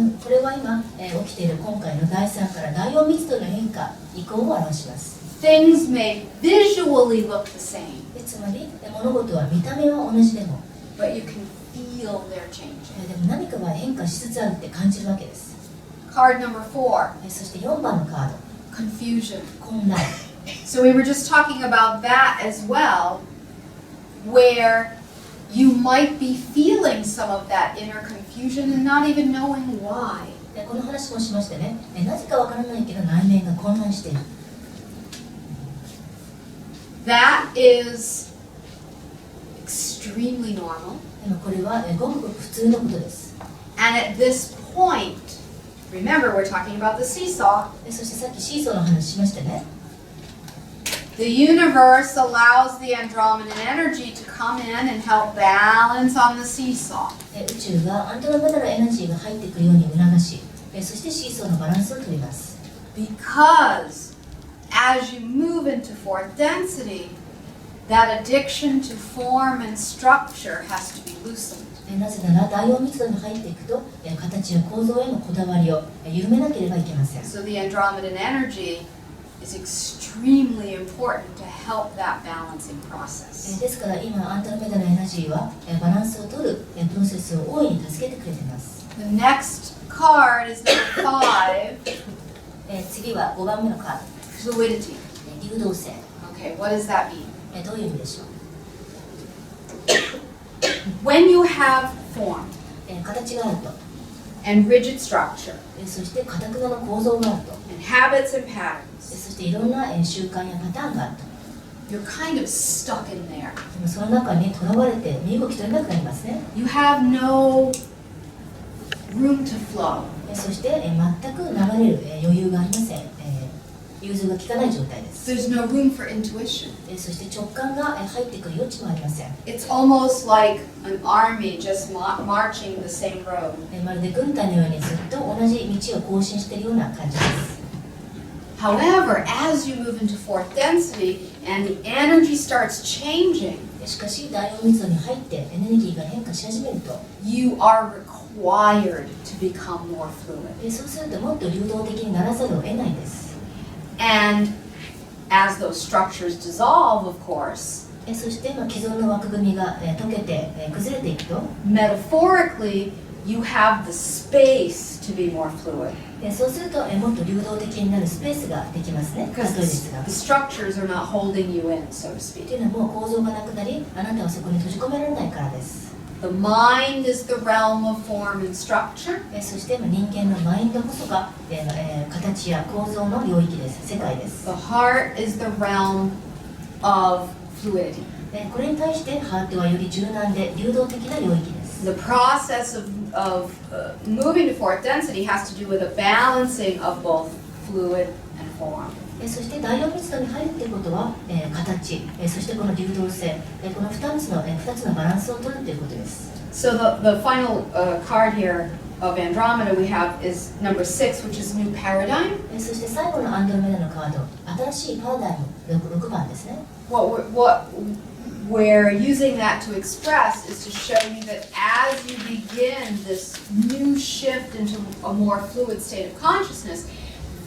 今起きている今回の第3から第4密度の変化、移行を表します。 Things may visually look the same, つまり物事は見た目は同じでも、 but you can feel they're changing. でも何かが変化しつつあるって感じるわけです。 Card number 4, そして4番のカード、 confusion. 混乱。 So we were just talking about that as well, where you might be feeling some of that inner confusion and not even knowing why. この話もしましてね、なぜかわからないけど内面が混乱している。 That is extremely normal. でもこれはごくごく普通のことです。 And at this point, remember we're talking about the seesaw. そしてさっきシーソーの話しましてね、 The universe allows the Andromedan energy to come in and help balance on the seesaw. 宇宙がアンドロメダのエナジーが入ってくるように促し、そしてシーソーのバランスを取ります。 Because as you move into 4th density, that addiction to form and structure has to be loosened. なぜなら第4密度に入っていくと形や構造へのこだわりを緩めなければいけません。 So the Andromedan energy is extremely important to help that balancing process. ですから今アンドロメダのエナジーはバランスを取るプロセスを大いに助けてくれています。 The next card is number 5, 次は5番目のカー fluidity. ド、流動性。 Okay, what does that mean? どういう意味でしょう。 When you have form 形があると、 and rigid structure そして堅くなの構造があると、 and habits and patterns, そしていろんな習慣やパターンがあると、 you're kind of stuck in there. でもその中にとらわれて身動き取れなくなりますね。 You have no room to flow. そして全く流れる余裕がありません。融通が効かない状態です。 There's no room for intuition. そして直感が入ってくる余地もありません。 It's almost like an army just marching the same road. まるで軍隊のようにずっと同じ道を行進しているような感じです。 However, as you move into 4th density and the energy starts changing, しかし第4密度に入ってエネルギーが変化し始めると、 you are required to become more fluid. そうするともっと流動的にならざるを得ないです。 And as those structures dissolve, of course, そして既存の枠組みが溶けて崩れていくと、 metaphorically, you have the space to be more fluid. そうするともっと流動的になるスペースができますね。例え Because ですが。 the structures are not holding you in, so to と speak. いうのはもう構造がなくなり、あなたはそこに閉じ込められないからです。 The mind is the realm of form and structure. そして人間のマインドこそが形や構造の領域です。世界です。 The heart is the realm of fluidity. これに対してハートはより柔軟で流動的な領域です。 The process of moving to 4th density has to do with a balancing of both fluid and form. そして第4密度に入るということは形、そしてこの流動性、この2つのバランスを取るということです。 So the final card here of Andromeda we have is number 6, which is new paradigm. そして最後のアンドロメダのカード、新しいパラダイム、6番ですね。what we're using that to express is to show you that as you begin this new shift into a more fluid state of consciousness,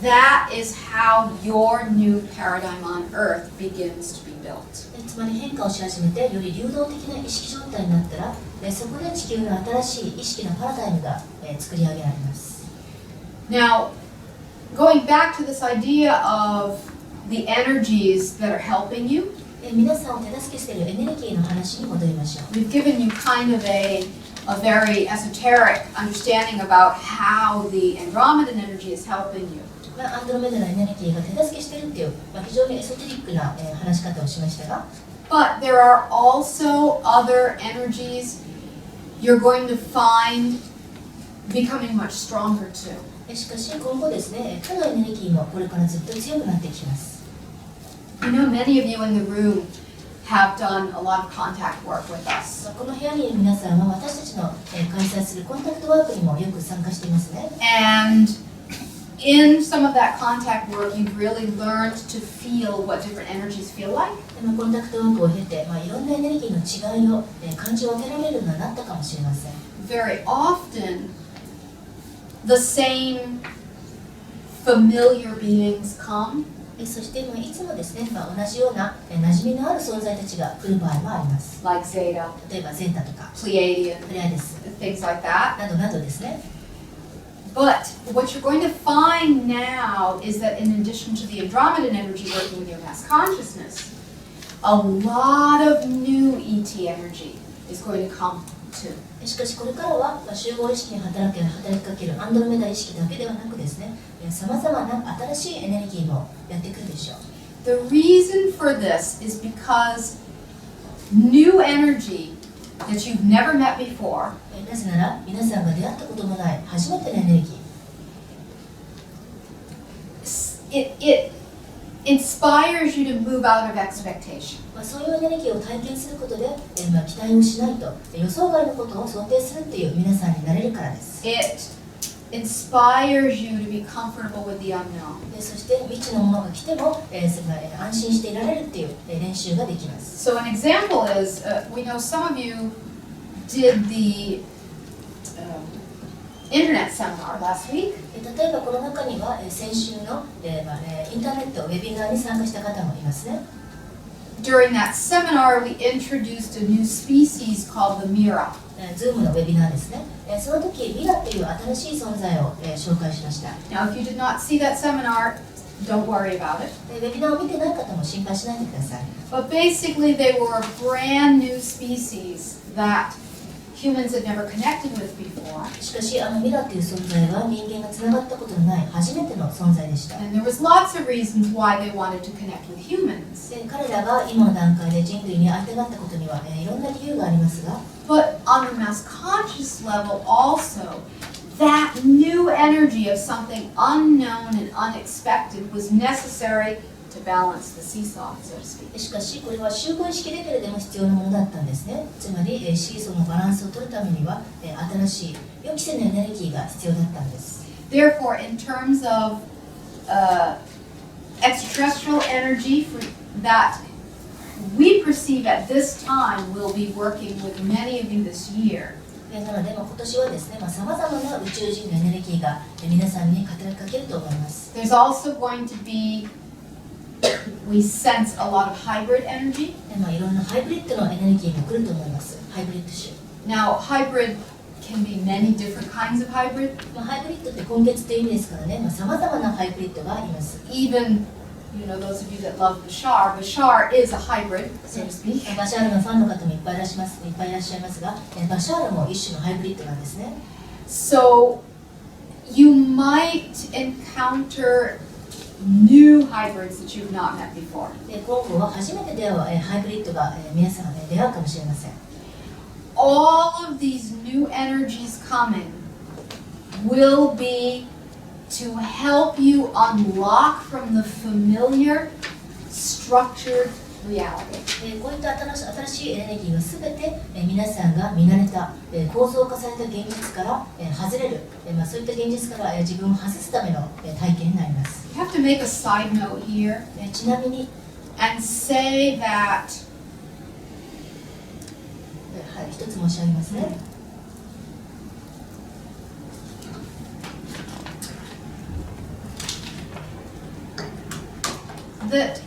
that is how your new paradigm on Earth begins to be built. つまり変化をし始めてより流動的な意識状態になったら、そこで地球の新しい意識のパラダイムが作り上げられます。Now, going back to this idea of the energies that are helping you, 皆さんを手助けしているエネルギーの話に戻りましょう。 we've given you kind of a very esoteric understanding about how the Andromedan energy is helping you. アンドロメダのエネルギーが手助けしているっていう、非常にエソテリックな話し方をしましたが、 But there are also other energies you're going to find becoming much stronger too. しかし今後ですね、他のエネルギーもこれからずっと強くなってきます。 I know many of you in the room have done a lot of contact work with us. この部屋にいる皆さんは私たちの開催するコンタクトワークにもよく参加していますね。 And in some of that contact work, you've really learned to feel what different energies feel like. コンタクトワークを経て、いろんなエネルギーの違いを感じ分けられるようになったかもしれません。 Very often, the same familiar beings come. そしていつもですね、同じような馴染みのある存在たちが来る場合もあります。 Like Zeta, 例えばゼータとか Pleiadian, プレアデス things like that. などなどですね。 But what you're going to find now is that in addition to the Andromedan energy working with your mass consciousness, a lot of new ET energy is going to come too. しかしこれからは集合意識に働きかけるアンドロメダ意識だけではなくですね、さまざまな新しいエネルギーもやってくるでしょう。 The reason for this is because new energy that you've never met before なぜなら皆さんが出会ったこともない初めてのエネルギー、 it inspires you to move out of expectation. そういうエネルギーを体験することで、期待をしないと予想外のことを想定するっていう皆さんになれるからです。 It inspires you to be comfortable with the unknown. そして未知のものが来ても、安心していられるっていう練習ができます。 So an example is, we know some of you did the internet seminar last week. 例えばこの中には先週の、インターネットウェビナーに参加した方もいますね。 During that seminar, we introduced a new species called the Mira. ズームのウェビナーですね。その時ミラっていう新しい存在を、紹介しました。 Now, if you did not see that seminar, don't worry about it. ウェビナーを見てない方も心配しないでください。 But basically, they were a brand new species that humans had never connected with before. しかしミラっていう存在は人間がつながったことのない初めての存在でした。 And there was lots of reasons why they wanted to connect with humans. 彼らが今の段階で人類に会いたがったことには、いろんな理由がありますが、 But on the mass conscious level also, that new energy of something unknown and unexpected was necessary to balance the seesaw, so to speak. しかしこれは集合意識レベルでも必要なものだったんですね。つまりシーソーのバランスを取るためには新しい予期せぬエネルギーが必要だったんです。 Therefore, in terms of extraterrestrial energy that we perceive at this time, we'll be working with many of you this year. なので今年はですね、さまざまな宇宙人のエネルギーが皆さんに働きかけると思います。 There's also going to be, we sense a lot of hybrid energy. いろんなハイブリッドのエネルギーも来ると思います。ハイブリッド種。 Now, hybrid can be many different kinds of hybrid. ハイブリッドって今月という意味ですからね、さまざまなハイブリッドがあります。 Even, you know, those of you that love Bashar is a hybrid, so to speak. バシャールのファンの方もいっぱいいらっしゃいますが、バシャールも一種のハイブリッドなんですね。 So, you might encounter new hybrids that you've not met before. 今後は初めて出会うハイブリッドが皆さんが出会うかもしれません。 All of these new energies coming will be to help you unlock from the familiar, structured reality. こういった新しいエネルギーはすべて皆さんが見慣れた構造化された現実から外れる、そういった現実から自分を外すための体験になります。 You have to make a side note here. ちなみに and say that はい、一つ申し上げますね。that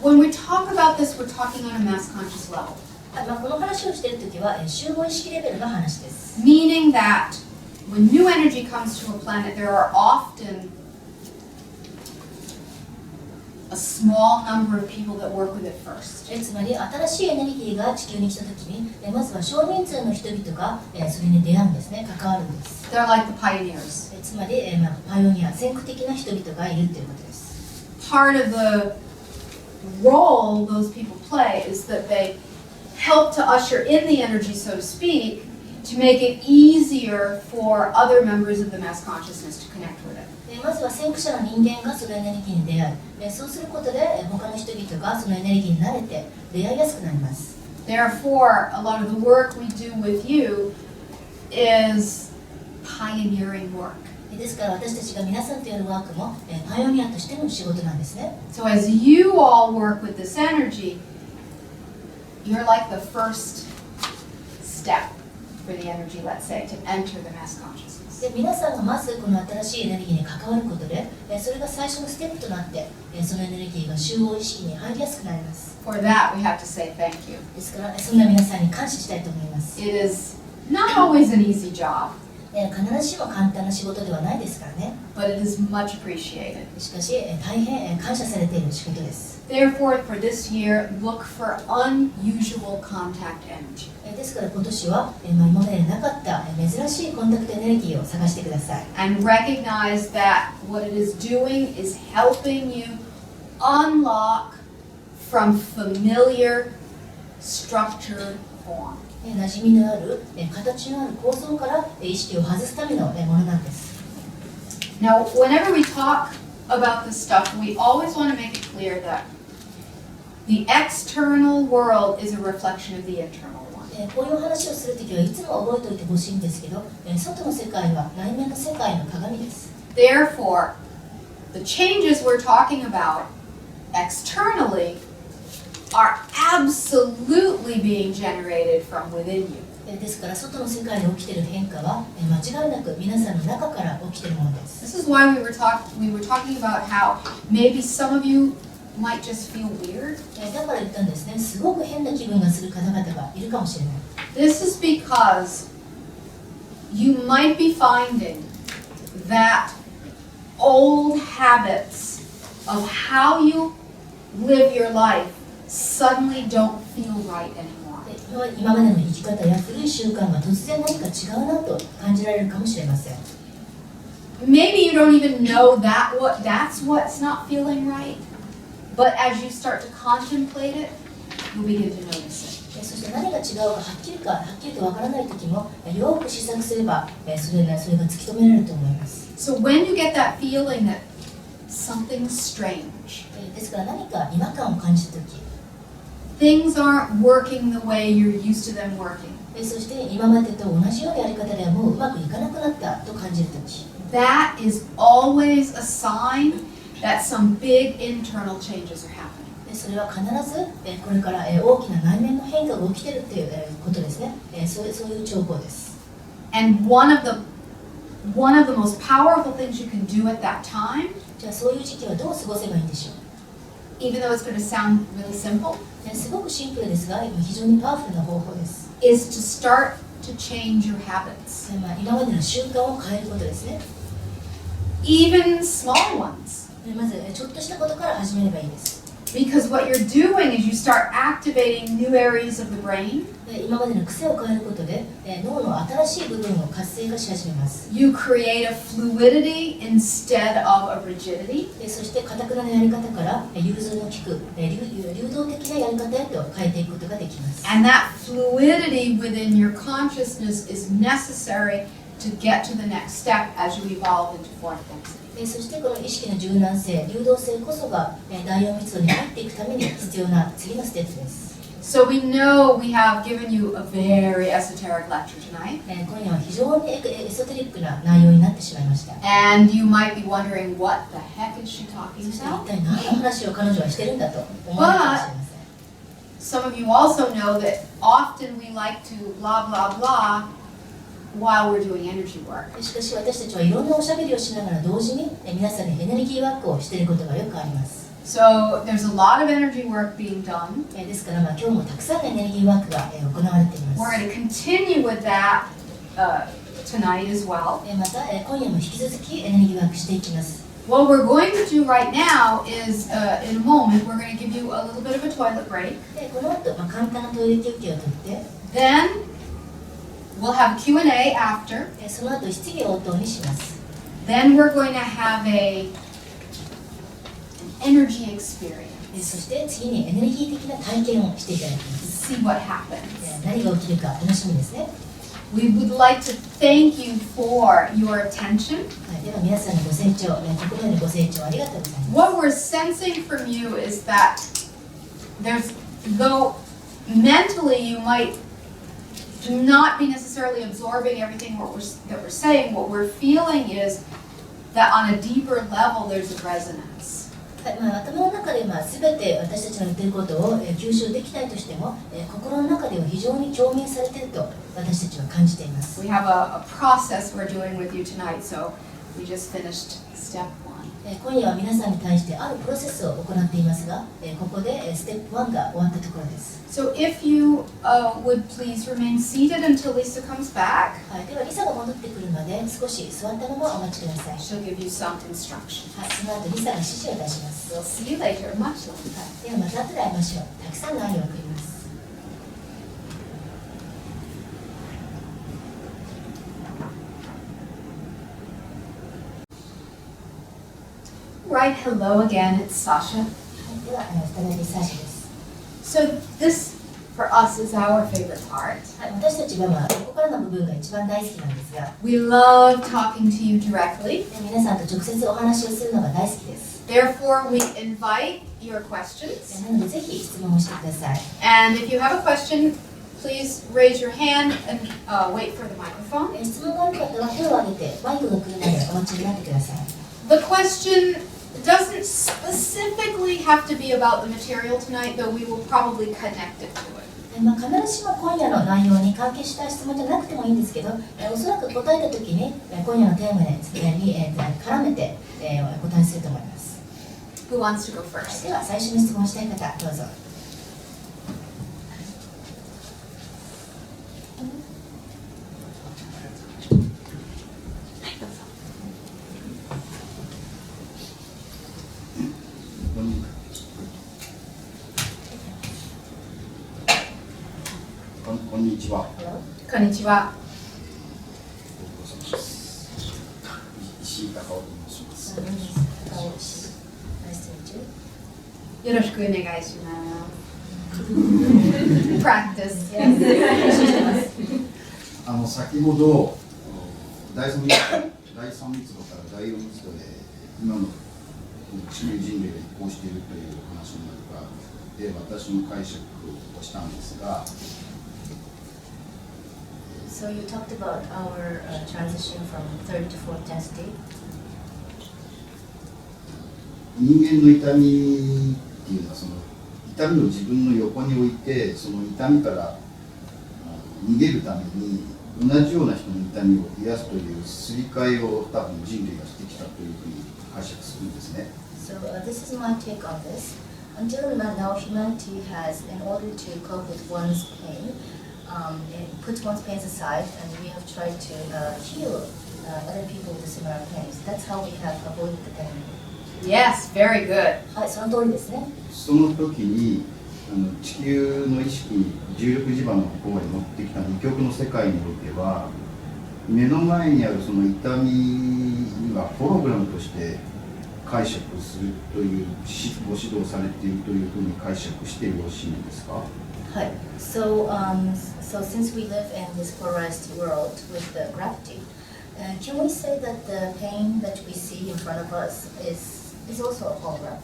when we talk about this, we're talking on a mass conscious level. この話をしているときは、集合意識レベルの話です。Meaning that when new energy comes to a planet, there are often a small number of people that work with it first. つまり新しいエネルギーが地球に来たときに、まずは少人数の人々がそれに出会うんですね、関わるんです。They're like the pioneers. つまりパイオニア、先駆的な人々がいるということです。Part of the role those people play is that they help to usher in the energy, so to speak, to make it easier for other members of the mass consciousness to connect with it. まずは先駆者の人間がそのエネルギーに出会い、そうすることで他の人々がそのエネルギーに慣れて出会いやすくなります。Therefore, a lot of the work we do with you is pioneering work. ですから私たちが皆さんとやるワークもパイオニアとしての仕事なんですね。So as you all work with this energy, you're like the first step for the energy, let's say, to enter the mass consciousness. で皆さんがまずこの新しいエネルギーに関わることで、それが最初のステップとなって、そのエネルギーが集合意識に入りやすくなります。For that, we have to say thank you. ですからそんな皆さんに感謝したいと思います。It is not always an easy job, 必ずしも簡単な仕事ではないですからね。but it is much appreciated. しかし大変感謝されている仕事です。Therefore, for this year, look for unusual contact energy. ですから今年は今までなかった珍しいコンタクトエネルギーを探してください。And recognize that what it is doing is helping you unlock from familiar structured form. 馴染みのある形のある構造から意識を外すためのものなんです。Now, whenever we talk about this stuff, we always want to make it clear that the external world is a reflection of the internal one. こういう話をするときはいつも覚えておいてほしいんですけど、外の世界は内面の世界の鏡です。Therefore, the changes we're talking about externally are absolutely being generated from within you. ですから外の世界で起きている変化は間違いなく皆さんの中から起きているものです。This is why we were talking about how maybe some of you might just feel weird. だから言ったんですね。すごく変な気分がする方々がいるかもしれない。This is because you might be finding that old habits of how you live your life suddenly don't feel right anymore. 今までの生き方や古い習慣が突然何か違うなと感じられるかもしれません。Maybe you don't even know that's what's not feeling right, but as you start to contemplate it, you'll begin to notice it. そして何が違うかはっきりとわからない時もよく試作すればそれが突き止められると思います。So when you get that feeling that something's strange, ですから何か違和感を感じた時、things aren't working the way you're used to them working. そして今までと同じようなやり方ではもううまくいかなくなったと感じる時、That is always a sign that some big internal changes are happening. それは必ずこれから大きな内面の変化が起きているということですね。そういう兆候です。And one of the most powerful things you can do at that time, じゃあそういう時期はどう過ごせばいいんでしょう。even though it's going to sound really simple, すごくシンプルですが非常にパワフルな方法です。is to start to change your habits. 今までの習慣を変えることですね。Even small ones. まずちょっとしたことから始めればいいです。Because what you're doing is you start activating new areas of the brain. 今までの癖を変えることで脳の新しい部分を活性化し始めます。You create a fluidity instead of a rigidity. そして堅くなやり方から融通の利く流動的なやり方へと変えていくことができます。And that fluidity within your consciousness is necessary to get to the next step as you evolve into fourth density. そしてこの意識の柔軟性、流動性こそが第4密度に入っていくために必要な次のステップです。So we know we have given you a very esoteric lecture tonight. 今夜は非常にエソテリックな内容になってしまいました。 And you might be wondering, what the heck is she talking そして一 about? 体何の話を彼女はしてるんだと思われるかもしれません。 Some of you also know that often we like to blah blah blah while we're doing energy work. しかし私たちはいろんなおしゃべりをしながら同時に皆さんにエネルギーワークをしていることがよくあります。 So there's a lot of energy work being done. ですから今日もたくさんのエネルギーワークが行われていま We're す。 going to continue with that tonight as well. また今夜も引き続きエネルギーワークしていきます。 What we're going to do right now is, in a moment, we're going to give you a little bit of a toilet break. でこの後、簡単なトイレ休憩をとって、 Then we'll have Q&A after. その後質疑応答にします。 Then we're going to have an energy experience. そして次にエネルギー的な体験をしていただきます。 See what happens. 何が起きるか楽しみですね。 We would like to thank you for your attention. では皆さんのご清聴、ここまでのご清聴ありがとうございます。 What we're sensing from you is that though mentally you might not be necessarily absorbing everything that we're saying, what we're feeling is that on a deeper level there's a resonance. 頭の中で全て私たちの言っていることを吸収できないとしても、心の中では非常に共鳴されていると私たちは感じています。 We have a process we're doing with you tonight, so we just finished step 1. 今夜は皆さんに対してあるプロセスを行っていますが、ここでステップ1が終わったところです。 So if you would please remain seated until Lisa comes back, ではリサが戻ってくるまで少し座ったままお待ちください。she'll give you some instructions. その後リサが指示を出します。 We'll see you later, much later. ではまた後で会いましょう。たくさんの愛を送ります。 Right, hello again, it's Sasha. では再びサーシャです。 So this, for us, is our favorite part. 私たちはここからの部分が一番大好きなんですが、 We love talking to you directly. 皆さんと直接お話をするのが大好きです。 Therefore, we invite your questions. なのでぜひ質問をしてください。 And if you have a question, please raise your hand and wait for the microphone. 質問がある方は手を挙げてマイクが来るまでお待ちになってください。 The question doesn't specifically have to be about the material tonight, though we will probably connect it to it. 必ずしも今夜の内容に関係した質問じゃなくてもいいんですけど、おそらく答えたときに今夜のテーマに絡めてお答えすると思います。 Who wants to go first? では最初に質問したい方、どうぞ。こんにちは。こんにちは。石井隆夫と申します。よろしくお願いします。Practice. 先ほど第3密度から第4密度で今の地球人類が移行しているという話の中で私の解釈をしたんですが。So you talked about our transition from third to fourth density. 人間の痛みっていうのはその痛みを自分の横に置いてその痛みから逃げるために同じような人の痛みを癒すというすり替えを多分人類がしてきたというふうに解釈するんですね。So this is my take on this. Until now, humanity has, in order to cope with one's pain, put one's pains aside, and we have tried to heal other people with similar pains. That's how we have avoided the pain. Yes, very good. はい、その通りですね。その時に地球の意識に重力磁場の方へ持ってきた二極の世界においては目の前にあるその痛みにはホログラムとして解釈するというご指導されているというふうに解釈してよろしいんですか？はい。So since we live in this polarized world with the gravity, can we say that the pain that we see in front of us is also a hologram?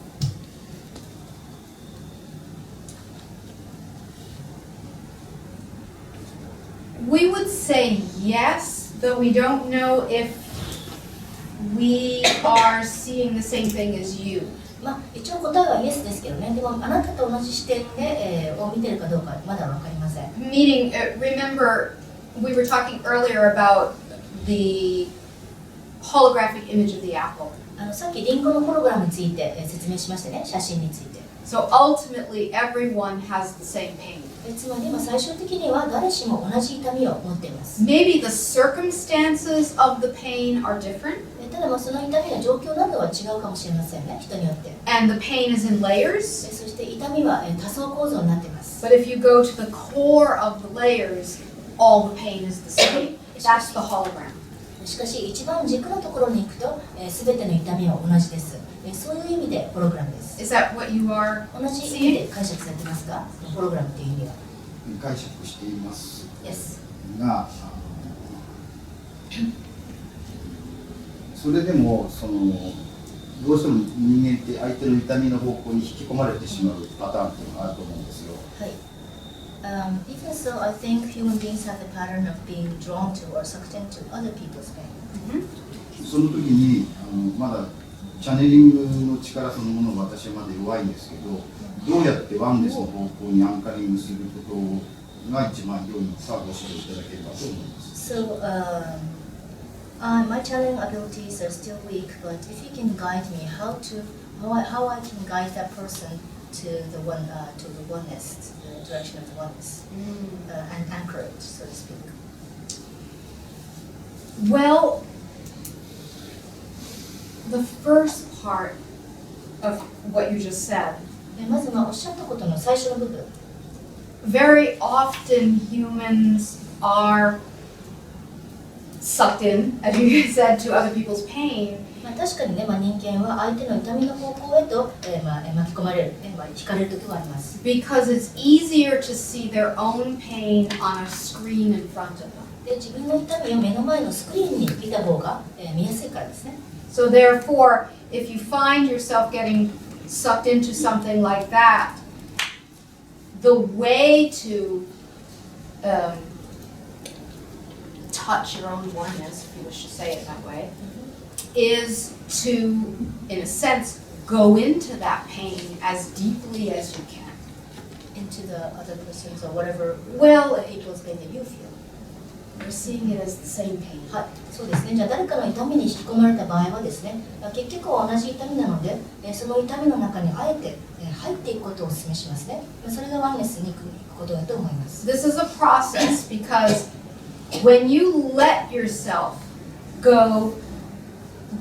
We would say yes, though we don't know if we are seeing the same thing as you. 一応答えはイエスですけどね。でもあなたと同じ視点で、を見てるかどうかまだ分かりません。Meaning, remember, we were talking earlier about the holographic image of the apple. さっきリンゴのホログラムについて、説明しましたね。写真について。So ultimately, everyone has the same pain. つまり最終的には誰しも同じ痛みを持っています。Maybe the circumstances of the pain are different. ただその痛みの状況などは違うかもしれませんね。人によって。And the pain is in layers. そして痛みは多層構造になっています。But if you go to the core of the layers, all the pain is the same. That's the hologram. しかし一番軸のところに行くと、全ての痛みは同じです。そういう意味でホログラムです。Is that what you are 同じ意味で解釈されてますか？ホログラムという意味は。解釈しています。Yes. が、それでもどうしても人間って相手の痛みの方向に引き込まれてしまうパターンっていうのがあると思うんですよ。はい。Even so, I think human beings have the pattern of being drawn to or sucked into other people's pain. その時にまだチャネリングの力そのものが私はまだ弱いんですけど、どうやってワンネスの方向にアンカリングすることが一番良いかご指導いただければと思います。So, my channeling abilities are still weak, but if you can guide me how I can guide that person to the oneness, the direction of the oneness, and anchor it, so to speak. Well, the first part of what you just said, まずおっしゃったことの最初の部分。very often humans are sucked in, as you said, to other people's pain. 確かにね、人間は相手の痛みの方向へと、巻き込まれる、惹かれる時はあります。Because it's easier to see their own pain on a screen in front of them. で、自分の痛みを目の前のスクリーンに見た方が、見やすいからですね。So therefore, if you find yourself getting sucked into something like that, the way to touch your own oneness, if you wish to say it that way, is to, in a sense, go into that pain as deeply as you can. Into the other person's or whatever Well, people's pain that you feel. You're seeing it as the same pain. はい、そうですね。じゃあ誰かの痛みに引き込まれた場合はですね、結局は同じ痛みなので、その痛みの中にあえて入っていくことをお勧めしますね。それがワンネスに行くことだと思います。This is a process because when you let yourself go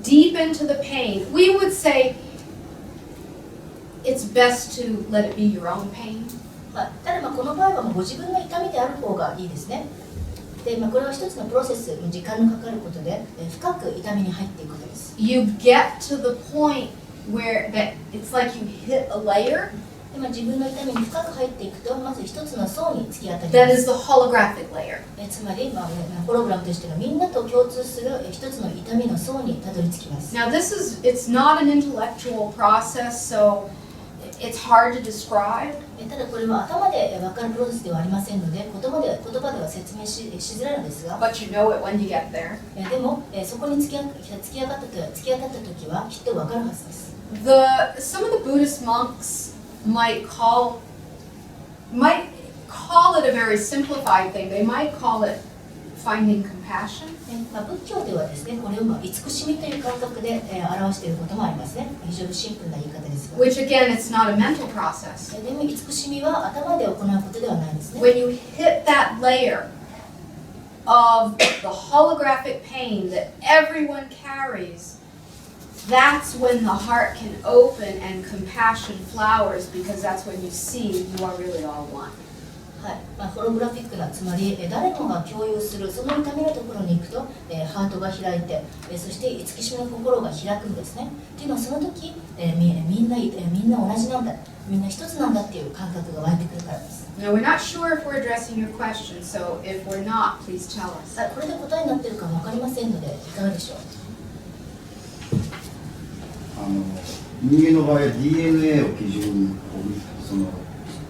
deep into the pain, we would say it's best to let it be your own pain. はい、ただこの場合はご自分の痛みである方がいいですね。で、これは一つのプロセス、時間のかかることで、深く痛みに入っていくことです。You get to the point where that it's like you hit a layer. で、自分の痛みに深く入っていくと、まず一つの層に突き当たります。That is the holographic layer. つまり、ホログラムとしてのみんなと共通する一つの痛みの層にたどり着きます。Now it's not an intellectual process, so it's hard to describe. ただこれは頭で分かるプロセスではありませんので、言葉では説明しづらいのですが、But you know it when you get there. でもそこに突き当たった時はきっと分かるはずです。Some of the Buddhist monks might call it a very simplified thing. They might call it finding compassion. 仏教ではですね、これを慈しみという感覚で表していることもありますね。非常にシンプルな言い方ですが。Which again, it's not a mental process. でも慈しみは頭で行うことではないんですね。When you hit that layer of the holographic pain that everyone carries, that's when the heart can open and compassion flowers, because that's when you see you are really all one. はい、ホログラフィックな、つまり誰もが共有するその痛みのところに行くと、ハートが開いて、そして慈しみの心が開くんですね。というのはその時、みんな同じなんだ、みんな一つなんだっていう感覚が湧いてくるからです。Now we're not sure if we're addressing your question, so if we're not, please tell us. これで答えになっているか分かりませんので、いかがでしょう。人間の場合は DNA を基準に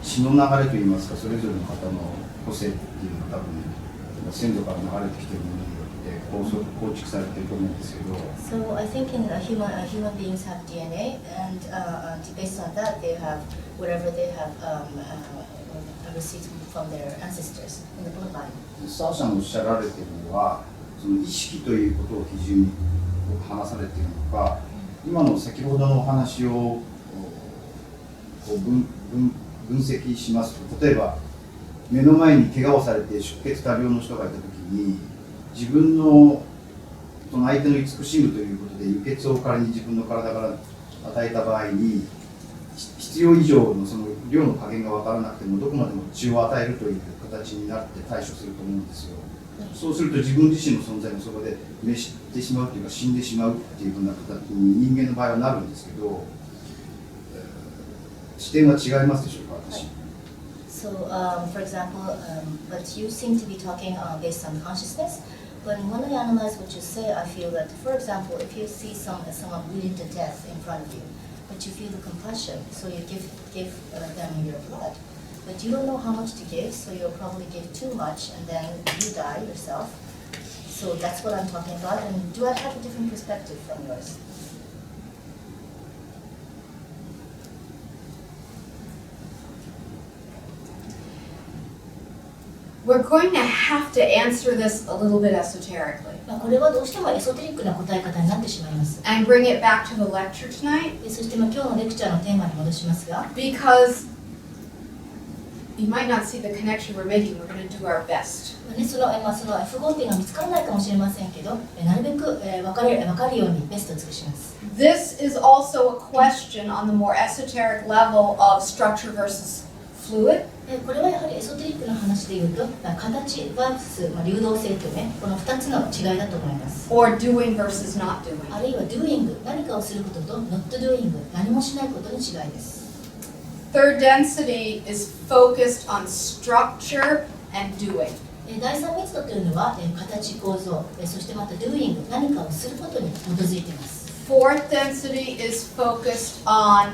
血の流れといいますか、それぞれの方の個性っていうのが多分先祖から流れてきているものによって構築されていると思うんですけど。So I think human beings have DNA, and based on that, they have whatever they have received from their ancestors in the bloodline. サーシャのおっしゃられているのは、その意識ということを基準に話されているのか、今の先ほどのお話を分析しますと、例えば目の前に怪我をされて出血多量の人がいたときに、自分のその相手の慈しむということで輸血を仮に自分の体から与えた場合に、必要以上のその量の加減が分からなくてもどこまでも血を与えるという形になって対処すると思うんですよ。そうすると自分自身の存在もそこで滅してしまうというか死んでしまうっていうふうな形に人間の場合はなるんですけど、視点は違いますでしょうか、私。So, for example, but you seem to be talking based on consciousness. But when I analyze what you say, I feel that, for example, if you see someone bleeding to death in front of you, but you feel the compassion, so you give them your blood. But you don't know how much to give, so you'll probably give too much, and then you die yourself. So that's what I'm talking about. And do I have a different perspective from yours? We're going to have to answer this a little bit esoterically これはどうしてもエソテリックな答え方になってしまいます。 and bring it back to the lecture tonight そして今日のレクチャーのテーマに戻しますが、 because you might not see the connection we're making. We're going to do our best. その符号点が見つからないかもしれませんけど、なるべく分かるようにベストを尽くします。 This is also a question on the more esoteric level of structure versus fluid. これはやはりエソテリックな話でいうと、形 vs 流動性というね、この2つの違いだと思います。 Or doing versus not doing. あるいは doing 何かをすることと not doing 何もしないことの違いです。 Third density is focused on structure and doing. 第三密度というのは形構造、そしてまた doing 何かをすることに基づいています。 Fourth density is focused on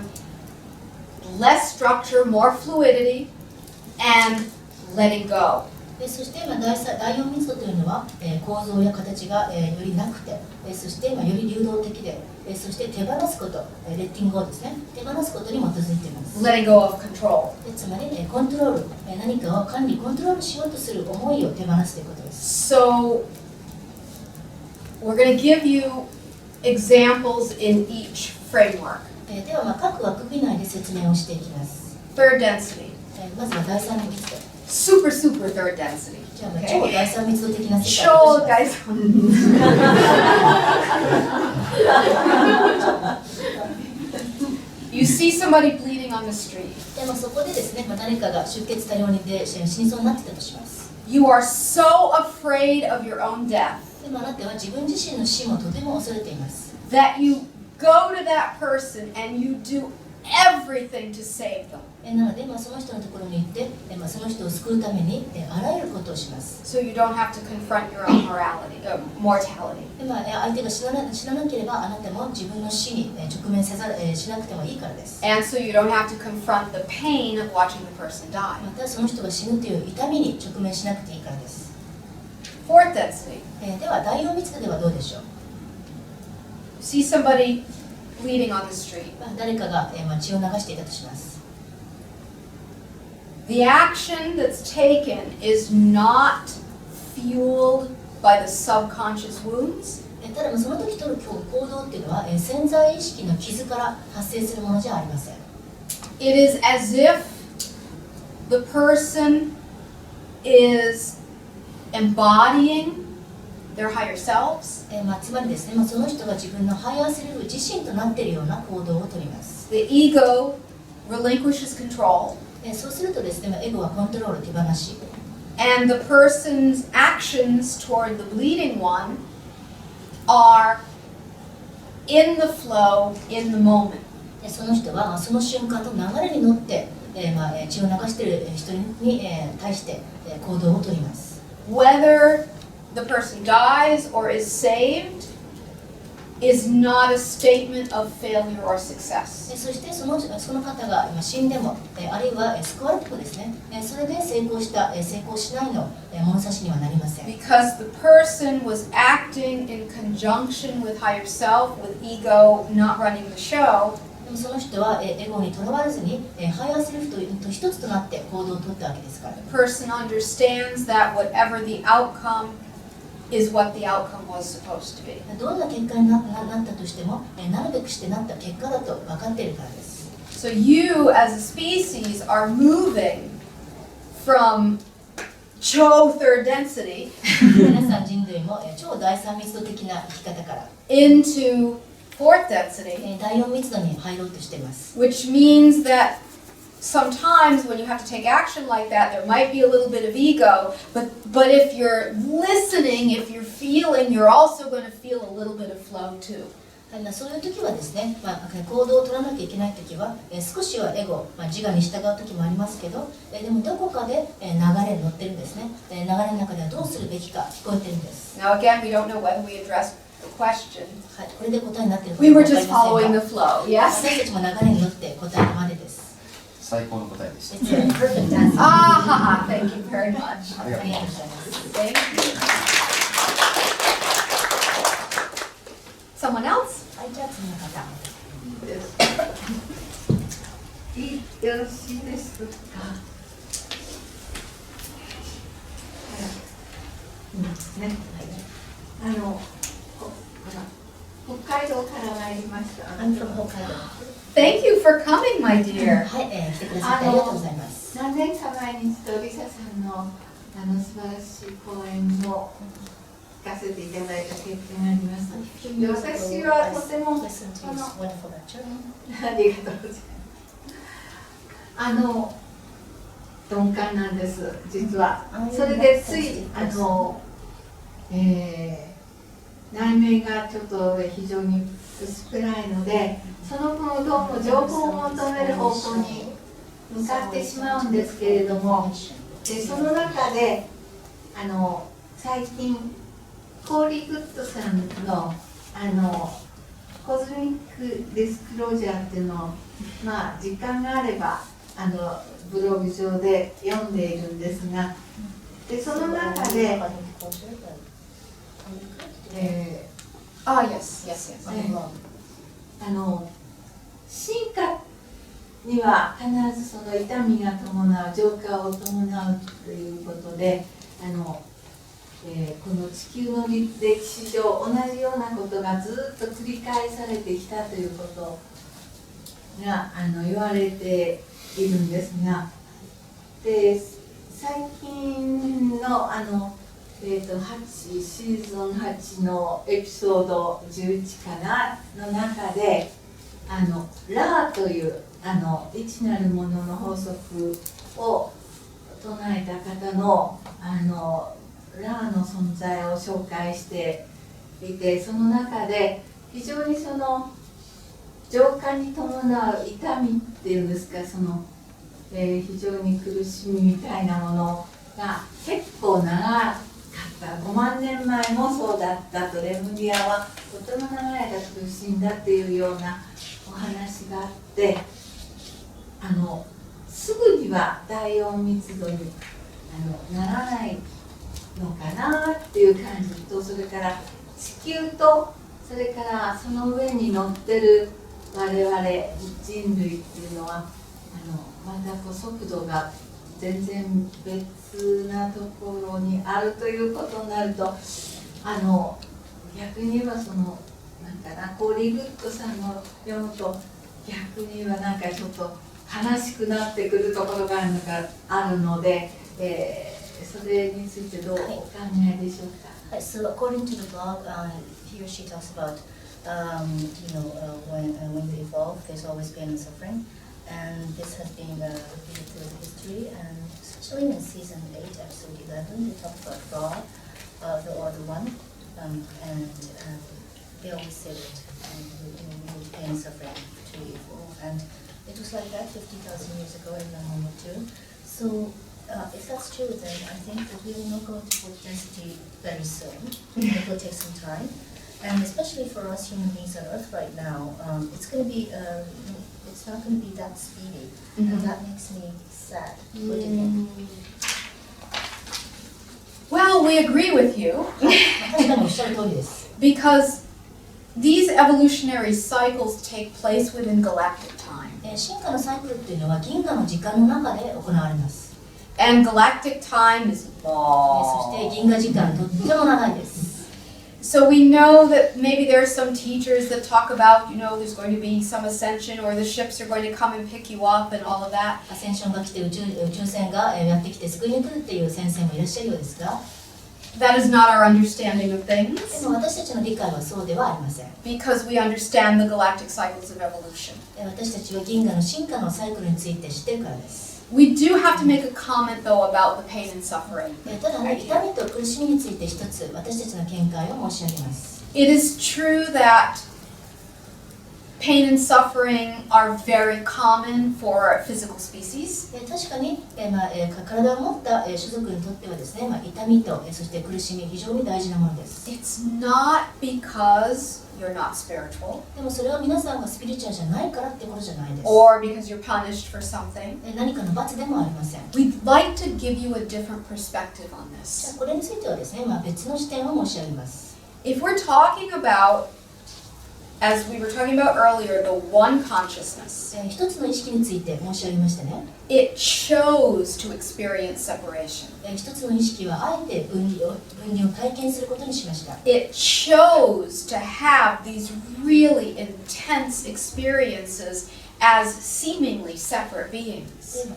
less structure, more fluidity, and letting go. そして第4密度というのは構造や形がよりなくて、そしてより流動的で、そして手放すこと、レッティングをですね、手放すことに基づいています。 Letting go of control. つまりコントロール、何かを管理、コントロールしようとする思いを手放すということです。 So, we're going to give you examples in each framework. では各枠組内で説明をしていきます。 Third density. まずは第3密度。 Super third density. じゃあ、 Okay. 超第3密度的な世界超第三。You see somebody bleeding on the street. でもそこでですね、誰かが出血多量にで死にそうになってたとします。 You are so afraid of your own death でもあなたは自分自身の死もとても恐れています。 that you go to that person and you do everything to save them. なので、その人のところに行って、その人を救うためにあらゆることをします。 So you don't have to confront your own mortality. で相手が死ななければあなたも自分の死に直面しなくてもいいからです。 And so you don't have to confront the pain of watching the person die. またその人が死ぬという痛みに直面しなくていいからです。 Fourth density. では第4密度ではどうでしょう。 See somebody bleeding on the street. 誰かが血を流していたとします。 The action that's taken is not fueled by the subconscious wounds. ただその時取る行動っていうのは潜在意識の傷から発生するものじゃありません。 It is as if the person is embodying their higher selves. つまりですね、その人が自分のハイヤーセルフ自身となっているような行動をとります。 The ego relinquishes control. そうするとですね、エゴはコントロール手放し、 And the person's actions toward the bleeding one are in the flow, in the moment. その人はその瞬間の流れに乗って、血を流している人に対して行動をとります。 Whether the person dies or is saved is not a statement of failure or success. そしてその方が今死んでも、あるいは救われてもですね、それで成功した、成功しないの物差しにはなりません。Because the person was acting in conjunction with higher self, with ego not running the show. でもその人はエゴにとらわれずに、ハイヤーセルフと一つとなって行動をとったわけですから。The person understands that whatever the outcome is what the outcome was supposed to be. どんな結果になったとしても、なるべくしてなった結果だと分かっているからです。So you as a species are moving from 超 third density 皆さん人類も超第三密度的な生き方から into fourth density, 第四密度に入ろうとしています。which means that sometimes when you have to take action like that, there might be a little bit of ego, but if you're listening, if you're feeling, you're also going to feel a little bit of flow too. そういう時はですね、行動を取らなきゃいけない時は、少しはエゴ、自我に従う時もありますけど、でもどこかで流れに乗ってるんですね。流れの中ではどうするべきか聞こえてるんです。Now again, we don't know whether we addressed the question. はい、これで答えになっているか We 分 were かり just ませ following ん the が、 flow, yes? 私たちも流れに乗って答えたまでです。最高の答えでした。 It's a perfect answer. Ah, thank you very much. ありがとうございます。 Thank you. Someone else? はい、じゃあ次の方。よろしいですか。ね、北海道から参りました。I'm from Hokkaido. Thank you for coming, my dear. はい、来てくださってありがとうございます。何年か前に一度リサさんの素晴らしい講演を聞かせていただいた経験があります。で、私はとてもありがとうございます。鈍感なんです、実は。それでつい内面がちょっと非常に薄暗いので、その分どうも情報を求める方向に向かってしまうんですけれども、でその中で最近コーリー・グッドさんのコズミック・ディスクロージャーっていうのを、時間があればブログ上で読んでいるんですが、でその中でyes. 進化には必ずその痛みが伴う、浄化を伴うということで、この地球の歴史上同じようなことがずっと繰り返されてきたということが言われているんですが、で最近のシーズン8のエピソード11かなの中でラーという一なるものの法則を唱えた方のラーの存在を紹介していて、その中で非常にその浄化に伴う痛みっていうんですか、非常に苦しみみたいなものが結構長かった、5万年前もそうだったと、レムリアはとても長い間苦しんだっていうようなお話があって、すぐには第4密度にならないのかなっていう感じと、それから地球とそれからその上に乗ってる我々人類っていうのはまた速度が全然別なところにあるということになると、逆に言えばコーリー・グッドさんの読むと逆に言えばちょっと悲しくなってくるところがあるので、それについてどうお考えでしょうか。So according to the blog, he or she talks about, when you evolve, there's always pain and suffering, and this has been repeated through the history. And especially in season 8, episode 11, they talk about Ra, the one, and they always say that pain and suffering to evolve, and it was like that 50,000 years ago in the Homo too. So. If that's true, then I think that we will not go to fourth density very soon. It will take some time. And especially for us human beings on Earth right now, it's going to be, it's not going to be that speedy, and that makes me sad. What do you think? Well, we agree with you 確かにおっしゃる通りです。 because these evolutionary cycles take place within galactic time. 進化のサイクルっていうのは銀河の時間の中で行われます。 And galactic time is そして銀河時間とっても長いです。 So we know that maybe there are some teachers that talk about, there's going to be some ascension or the ships are going to come and pick you up and all of that. アセンションが来て宇宙船がやってきて救いに来るっていう先生もいらっしゃるようですが、 That is not our understanding of things でも私たちの理解はそうではありません。 because we understand the galactic cycles of evolution. 私たちは銀河の進化のサイクルについて知っているからです。 We do have to make a comment though about the pain and suffering. ただね、痛みと苦しみについて一つ私たちの見解を申し上げます。 It is true that pain and suffering are very common for physical species. 確かに、体を持った種族にとってはですね、痛みとそして苦しみ非常に大事なものです。 It's not because you're not spiritual でもそれは皆さんがスピリチュアルじゃないからってことじゃないです。 or because you're punished for something. 何かの罰でもありません。 We'd like to give you a different perspective on じゃ this. あこれについてはですね、別の視点を申し上げます。 If we're talking about, as we were talking about earlier, the one consciousness, 一つの意識について申し上げましたね。 it chose to experience separation. 一つの意識はあえて分離を体験することにしました。 It chose to have these really intense experiences as seemingly separate beings.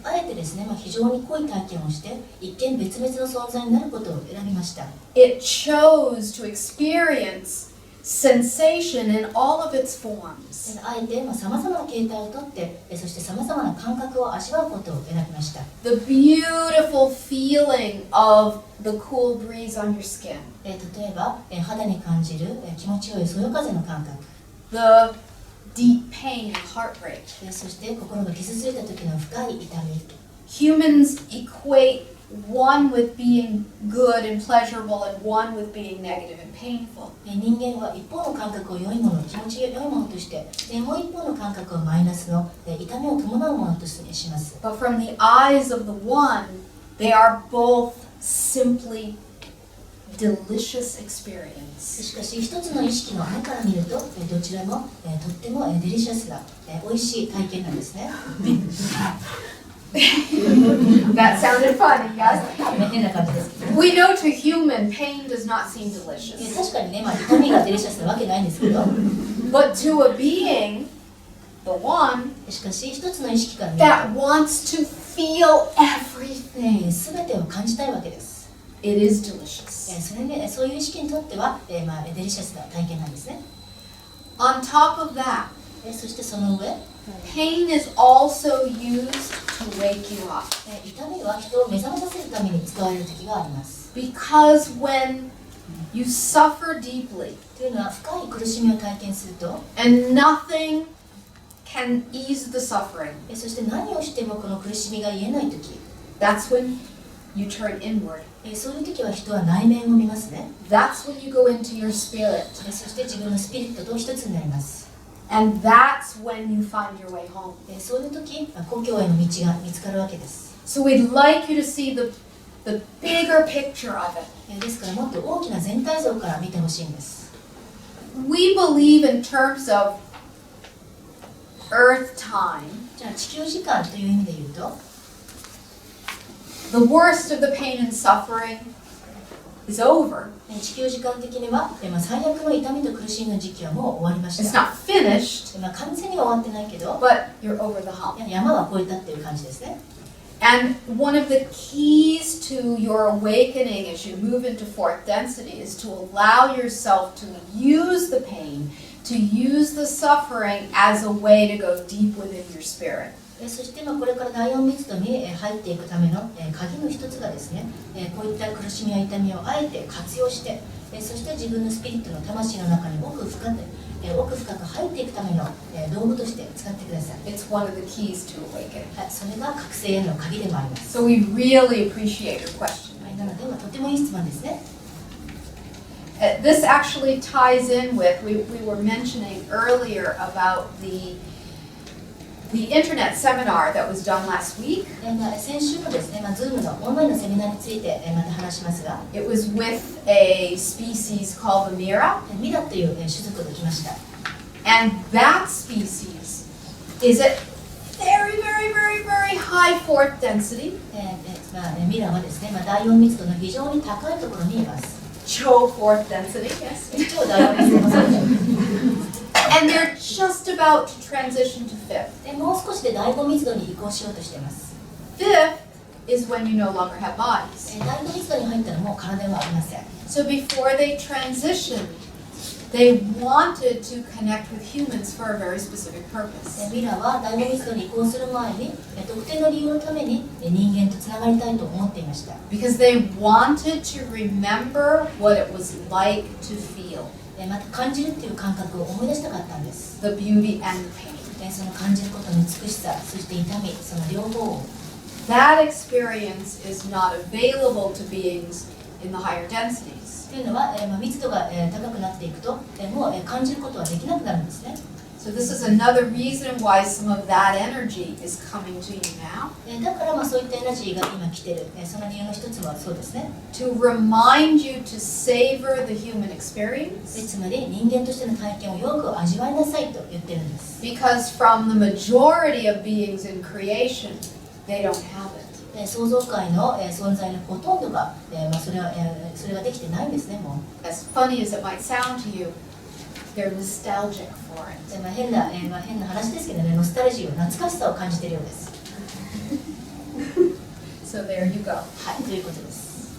あえてですね、非常に濃い体験をして一見別々の存在になることを選びました。 It chose to experience sensation in all of its forms. あえてさまざまな形態をとってそしてさまざまな感覚を味わうことを選びました。 The beautiful feeling of the cool breeze on your skin. 例えば肌に感じる気持ちよいそよ風の感覚、 The deep pain and heartbreak. そして心が傷ついた時の深い痛み。 Humans equate one with being good and pleasurable and one with being negative and painful. 人間は一方の感覚を良いもの、気持ちが良いものとして、もう一方の感覚をマイナスの痛みを伴うものとします。 But from the eyes of the one, they are both simply delicious experience. しかし一つの意識の目から見るとどちらもとってもデリシャスな美味しい体験なんですね。That sounded funny, yes? 変な感じですけど。 We know to human pain does not seem delicious. 確かにね、痛みがデリシャスなわけないんですけど、 But to a being, the one, しかし一つの意識から見る that wants to feel everything, と全てを感じたいわけです。 it is delicious. それでそういう意識にとってはデリシャスな体験なんですね。 On top of that, そしてその上、 pain is also used to wake you up. 痛みは人を目覚めさせるために使われる時があります。 Because when you suffer deeply というのは深い苦しみを体験すると、 and nothing can ease the suffering, そして何をしてもこの苦しみが癒えない時、 that's when you turn inward. そういう時は人は内面を見ますね。 That's when you go into your spirit. そして自分のスピリットと一つになります。 And that's when you find your way home. そういう時、故郷への道が見つかるわけです。 So we'd like you to see the bigger picture of it. ですからもっと大きな全体像から見てほしいんです。 We believe in terms of Earth time, じゃあ地球時間という意味で言うと、 the worst of the pain and suffering is over. 地球時間的には最悪の痛みと苦しみの時期はもう終わりま It's した。 not finished, 完全には終わってないけど、 but you're over the hump. 山は越えたっていう感じですね。 And one of the keys to your awakening as you move into fourth density is to allow yourself to use the pain, to use the suffering as a way to go deep within your spirit. そしてこれから第4密度に入っていくための鍵の一つがですね、こういった苦しみや痛みをあえて活用して、そして自分のスピリットの魂の中に奥深く入っていくための道具として使ってください。 It's one of the keys to awakening. それが覚醒への鍵でもあります。 So we really appreciate your question. なのでとてもいい質問ですね。This actually ties in with, we were mentioning earlier about the internet seminar that was done last week. 先週のですね、Zoom のオンラインのセミナーについてまた話しますが、It was with a species called the Mira. ミラという種族が来ました。And that species is at very, very, very, very high fourth density. ミラはですね、第4密度の非常に高いところにいます。超 fourth density, yes. 超第4密度もそうです。And they're just about to transition to fifth. もう少しで第5密度に移行しようとしています。Fifth is when you no longer have bodies. 第5密度に入ったらもう体はありません。So before they transitioned, they wanted to connect with humans for a very specific purpose. ミラは第5密度に移行する前に特定の理由のために人間とつながりたいと思っていました。Because they wanted to remember what it was like to feel. また感じるっていう感覚を思い出したかったんです。 The beauty and the pain. その感じることの美しさ、そして痛み、その両方を。That experience is not available to beings in the higher densities. というのは、密度が高くなっていくと、もう感じることはできなくなるんですね。So this is another reason why some of that energy is coming to you now. だからそういったエナジーが今来てる。その理由の一つはそうですね。To remind you to savor the human experience. つまり人間としての体験をよく味わいなさいと言ってるんです。Because from the majority of beings in creation, they don't have it. 創造界の存在のほとんどが、それができてないんですね、もう。As funny as it might sound to you, they're nostalgic for it. 変な話ですけどね、ノスタルジーを懐かしさを感じているようです。So there you go. はい、ということです。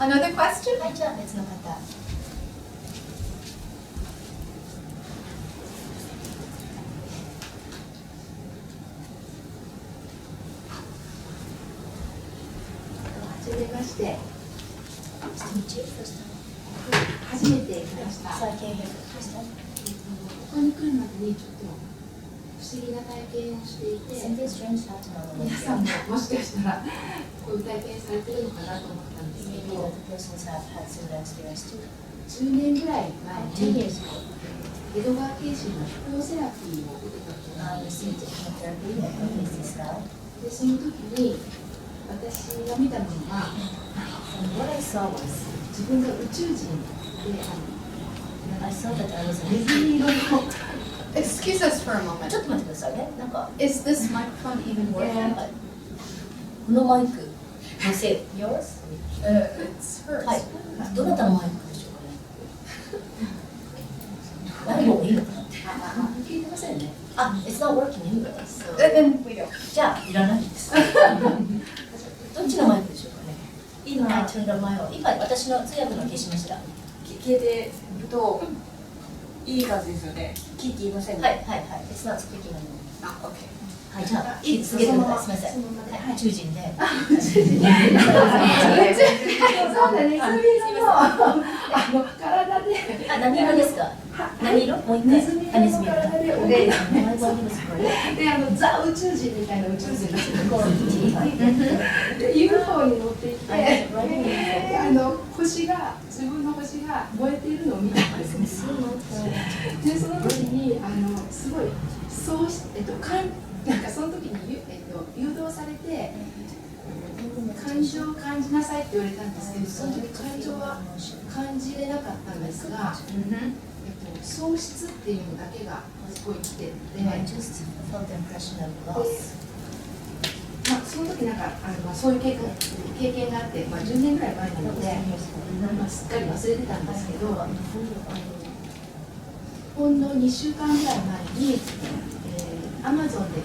Another question? はい、じゃあ別の方。はじめまして。初めて来ました。ここに来るまでにちょっと不思議な体験をしていて、皆さんももしかしたらこういう体験されてるのかなと思ったんですけど、10年ぐらい前に江戸川慶心の飛行セラピーを受けたことがあるんです。で、その時に私が見たものは、自分が宇宙人でExcuse us for a moment. ちょっと待ってくださいね。なんか、Is this microphone even working? このマイクのせい。Yours? It's hers. はい。どなたのマイクでしょうかね。何もいいのかなって。聞いてませんね。あ、It's not working anyway. So. Then we don't. じゃあ、いらないです。どっちのマイクでしょうかね。今、今私の通訳の消しました。消えてるといい感じですよね。聞いませんね。はいはいはい。It's not speaking anymore. あ、OK。はい、じゃあ、続けてください。すみません。宇宙人で。そうだね、そういうのも体で。あ、何色ですか。何色？もう一回。ネズミ色の体でオレンジ。で、ザ宇宙人みたいな宇宙人で UFO に乗っていて、星が自分の星が燃えているのを見たんですね。で、その時にすごいなんかその時に誘導されて感情を感じなさいって言われたんですけど、その時感情は感じれなかったんですが、喪失っていうのだけがすごい来てて、その時なんかそういう経験があって、10年ぐらい前なので、すっかり忘れてたんですけど、ほんの2週間ぐらい前に、Amazon で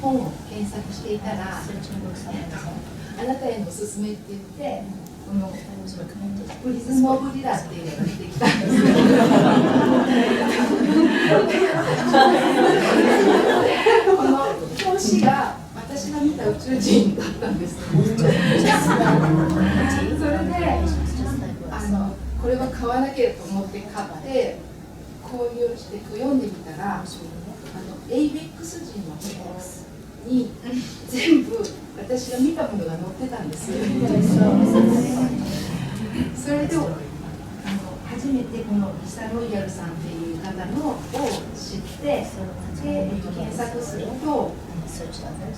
本を検索していたら、あなたへのおすすめって言って、このプリズム・オブ・リラっていうのが出てきたんですけど、この表紙が私が見た宇宙人だったんです。それでこれは買わなきゃと思って買って購入して読んでみたら、エイベックス人の方に全部私が見たものが載ってたんですよ。それで初めてこのリサ・ロイヤルさんっていう方のを知って、で検索すると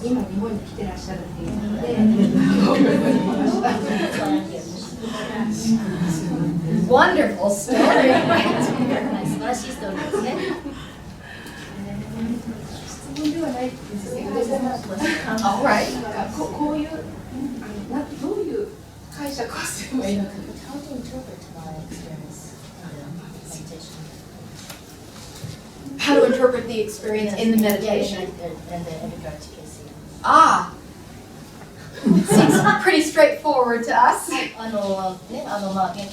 今日本に来てらっしゃるっていうので興味を持ちました。Wonderful story. 素晴らしいストーリーですね。質問ではないですけど、Alright. こういうどういう解釈をすればいいのか。How to interpret the experience in the meditation. Seems pretty straightforward to us. ケ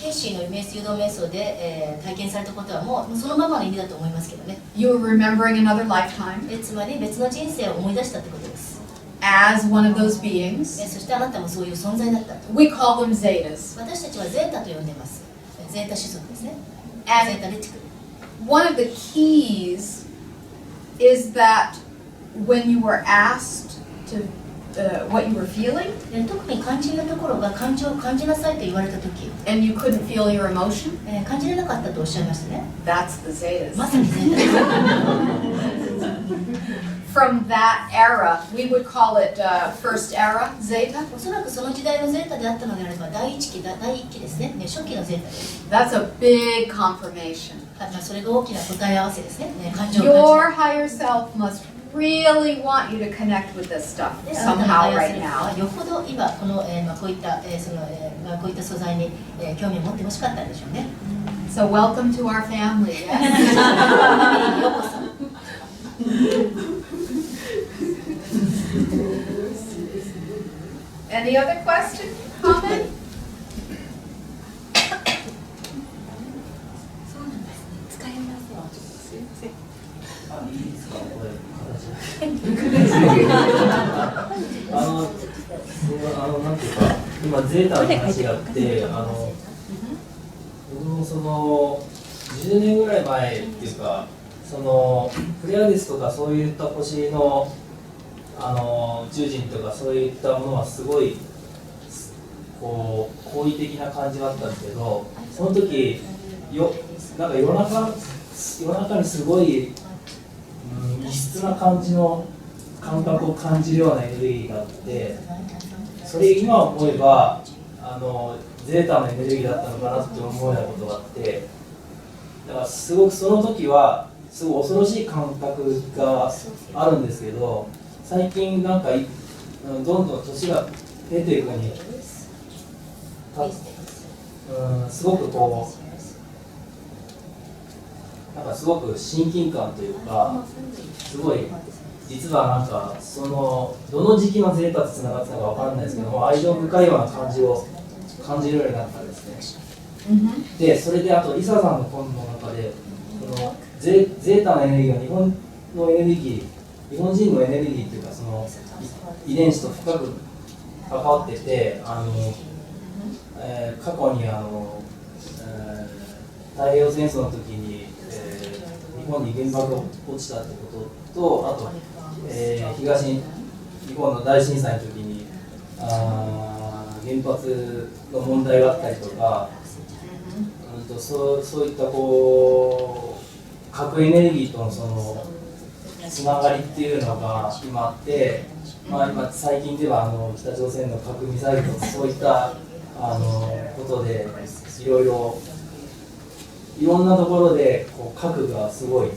イシーのイメージ誘導瞑想で、体験されたことはもうそのままの意味だと思いますけどね。You're remembering another lifetime つまり別の人生を思い出したってことです。as one of those beings. そしてあなたもそういう存在だった。We call them zetas. 私たちはゼータと呼んでいます。ゼータ種族ですね。ゼ And ータレティクル。one of the keys is that when you were asked to what you were feeling 特に肝心なところが感情を感じなさいと言われたとき、and you couldn't feel your emotion, 感じれなかったとおっしゃいましたね。 that's the zetas. まさにゼータです。From that era, we would call it first era zeta. おそらくその時代のゼータであったのであれば第一期ですね。初期のゼータです。That's a big confirmation. それが大きな答え合わせですね。感情を Your 感 higher self must really want you to connect with this stuff じる。あなたの somehow 対応 right する人 now. はよほど今この、こういった、こういった素材に、興味を持ってほしかったんでしょうね。So welcome to our family. Yes? ようこそ。Any other question? Comment? そうなんですね。使いますわ。すいません。いいですか、これ、なんていうか、今、ゼータの話があって、僕もその、10年ぐらい前っていうか、その、プレアデスとかそういった星の、宇宙人とかそういったものはすごい、こう、好意的な感じはあったんですけど、その時、なんか夜中にすごい、異質な感じの感覚を感じるようなエネルギーがあって、それ今思えばゼータのエネルギーだったのかなって思うようなことがあって、だからすごくその時はすごい恐ろしい感覚があるんですけど、最近なんかどんどん年が出ていくにすごくこうなんかすごく親近感というか、すごい実はなんかそのどの時期のゼータとつながってたかわからないですけども、愛情深いような感じを感じるようになったんですね。でそれであとリサさんの本の中でこのゼータのエネルギーが日本のエネルギー、日本人のエネルギーというかその遺伝子と深く関わってて、過去に太平洋戦争の時に、日本に原爆が落ちたってことと、あと、東日本の大震災の時に原発の問題があったりとか、そういったこう核エネルギーとのそのつながりっていうのが今あって、今最近では北朝鮮の核ミサイルとかそういったことでいろんなところでこう核がすごい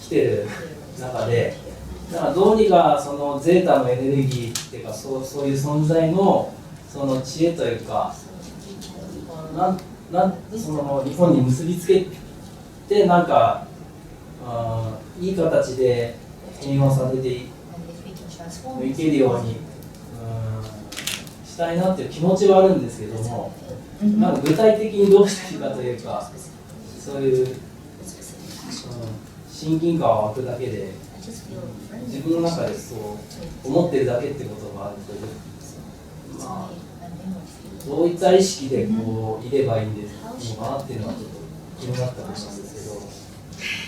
来てる中で、だからどうにかそのゼータのエネルギーっていうかそういう存在のその知恵というかその日本に結びつけてなんかいい形で変容させていけるようにしたいなっていう気持ちはあるんですけども、なんか具体的にどうしていいかというか、そういう、親近感が湧くだけで自分の中でそう思ってるだけってことがあるという、どういった意識でこういればいいのかなっていうのはちょっと気になったりしたんです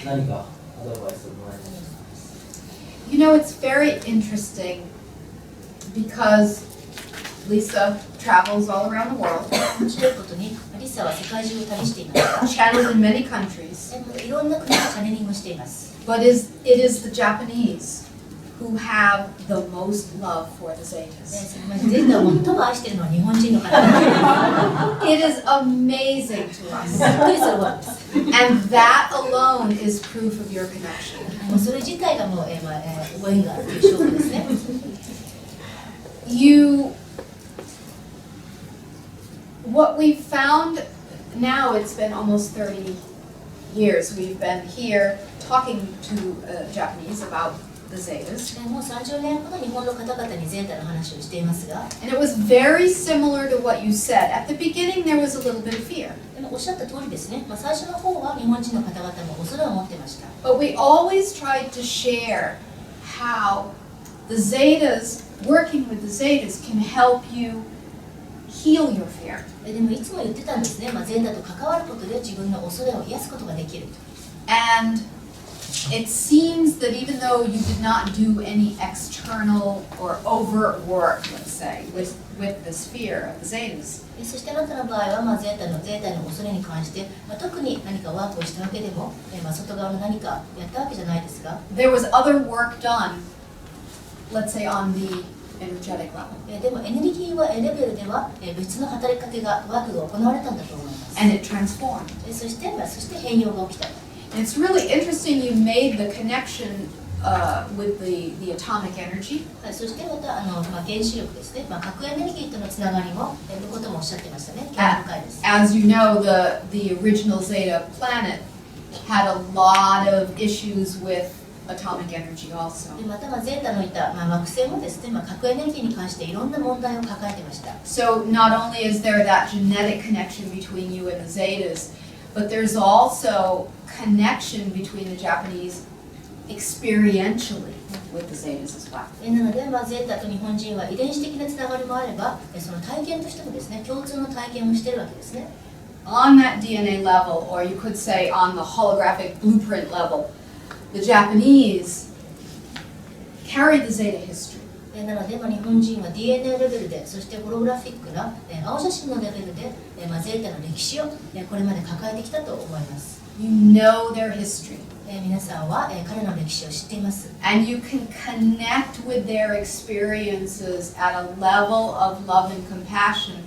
けど、何かアドバイスをもらえますか？ You know, it's very interesting because Lisa travels all around the world, 面白いことにリサは世界中を旅しています channeled in many countries, いろんな国でチャネリングをしています but it is the Japanese who have the most love for the ゼ Zetas. ータを最も愛しているのは日本人の方です It is amazing to us, びっくりするわけです and that alone is proof of your connection. もうそれ自体がもう、ご縁があるという証拠ですね What we found now, it's been almost 30 years. We've been here talking to Japanese about the Zetas. もう30年ほど日本の方々にゼータの話をしていますが And it was very similar to what you said. At the beginning, there was a little bit of fear. でもおっしゃった通りですね、最初の方は日本人の方々も恐れを持ってました But we always tried to share how the Zetas, working with the Zetas, can help you heal your fear. でもいつも言ってたんですね、ゼータと関わることで自分の恐れを癒すことができる And it seems that even though you did not do any external or overt work, let's say, with this fear of the Zetas, そしてあなたの場合は、ゼータへの恐れに関して、特に何かワークをしたわけでも、外側の何かやったわけじゃないですが there was other work done, let's say on the energetic level. でもエネルギーレベルでは別の働きかけがワークが行われたんだと思います And it transformed. そして変容が起きた And it's really interesting you made the connection with the atomic energy. そしてまた原子力ですね、核エネルギーとのつながりもいうこともおっしゃってましたね興味深いです As you know, the original Zeta planet had a lot of issues with atomic energy also. でまたゼータのいた、惑星もですね、核エネルギーに関していろんな問題を抱えてました So not only is there that genetic connection between you and the Zetas, but there's also connection between the Japanese experientially with the Zetas as well. なので、ゼータと日本人は遺伝子的なつながりもあればその体験としてもですね共通の体験をしているわけですね On that DNA level, or you could say on the holographic blueprint level, the Japanese carried the Zeta history. なので、日本人は DNA レベルでそしてホログラフィックな青写真のレベルでゼータの歴史をこれまで抱えてきたと思います You know their history. 皆さんは彼の歴史を知っています And you can connect with their experiences at a level of love and compassion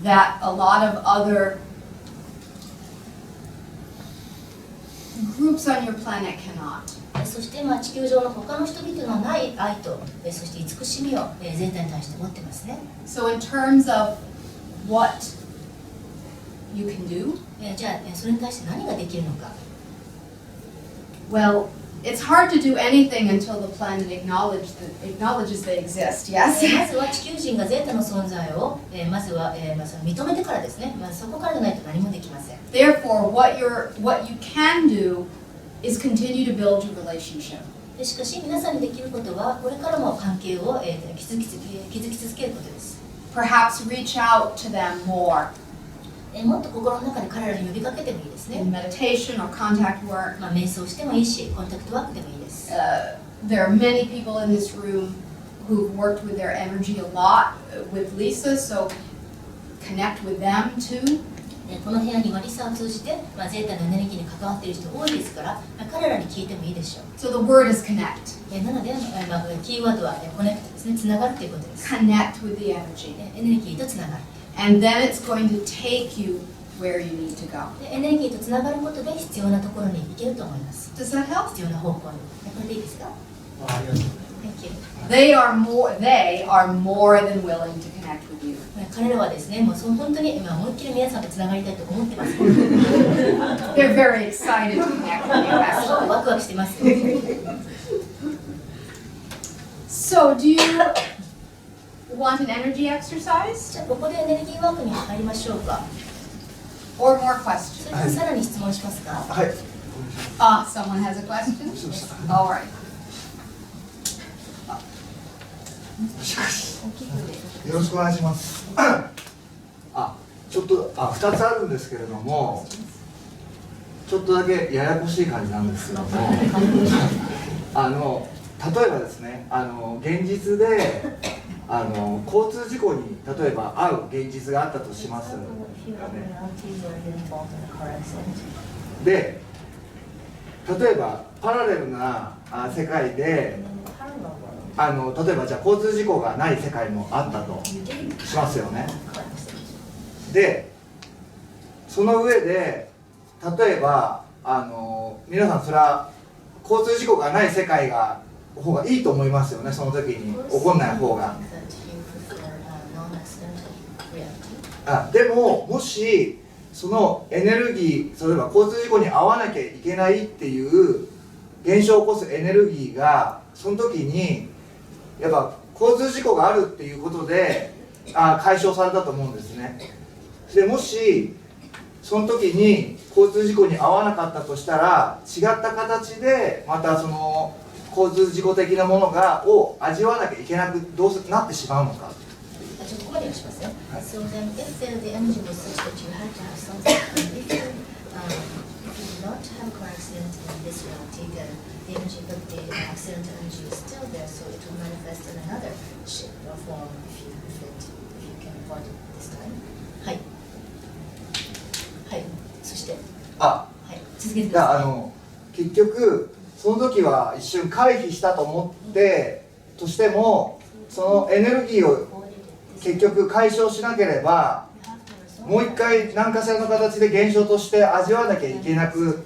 that a lot of other groups on your planet cannot. そして地球上の他の人々のない愛とそして慈しみをゼータに対して持ってますね So in terms of what you can do, じゃあそれに対して何ができるのか well, it's hard to do anything until the planet acknowledges they exist, yes? まずは地球人がゼータの存在をまずはその認めてからですね、そこからじゃないと何もできません Therefore, what you can do is continue to build your relationship. しかし皆さんにできることはこれからも関係を築き続けることです Perhaps reach out to them more もっと心の中で彼らに呼びかけてもいいですね in meditation or contact work. 瞑想してもいいしコンタクトワークでもいいです There are many people in this room who've worked with their energy a lot with Lisa, so connect with them too. この部屋にはリサを通じて、ゼータのエネルギーに関わっている人多いですから、彼らに聞いてもいいでしょう。 So the word is connect. なので、キーワードはコネクトですね、つながるということです。 Connect with the energy. エネルギーとつながる。And then it's going to take you where you need to go. エネルギーとつながることで必要なところに行けると思います。 Does that help? 必要な方向に。これでいいですか？ありがとう Thank you. They are more than willing to connect with you. 彼らはですね、もう本当に思いっきり皆さんとつながりたいと思ってます。They're very excited to connect with you, すごく actually. ワクワクしてますよ。 So, do you want an energy exercise じゃあここでエネルギーワークに入りましょうか。 or more そ questions? れともさらに質問しますか？はい。 Someone has a question? All right. よろしくお願いします。ちょっと2つあるんですけれども、ちょっとだけややこしい感じなんですけども、例えばですね、現実で交通事故に例えば遭う現実があったとしますよね。で例えばパラレルな世界で例えばじゃあ交通事故がない世界もあったとしますよね。でその上で例えば皆さんそれは交通事故がない世界が方がいいと思いますよね。その時に起こんない方が。でももしそのエネルギー、例えば交通事故に遭わなきゃいけないっていう現象を起こすエネルギーがその時にやっぱ交通事故があるっていうことで解消されたと思うんですね。でもしその時に交通事故に遭わなかったとしたら違った形でまたその交通事故的なものを味わわなきゃいけなくなってしまうのか。ちょっとここまでしますね。So then, if the energy was such that you had to have something, if you did not have a car accident in this reality, then the energy, but the accident energy is still there, so it will manifest in another shape or form if you can avoid it this time. はい。はい。そして、はい。続けてください。結局その時は一瞬回避したと思ってとしても、そのエネルギーを結局解消しなければもう一回何かしらの形で現象として味わわなきゃいけなく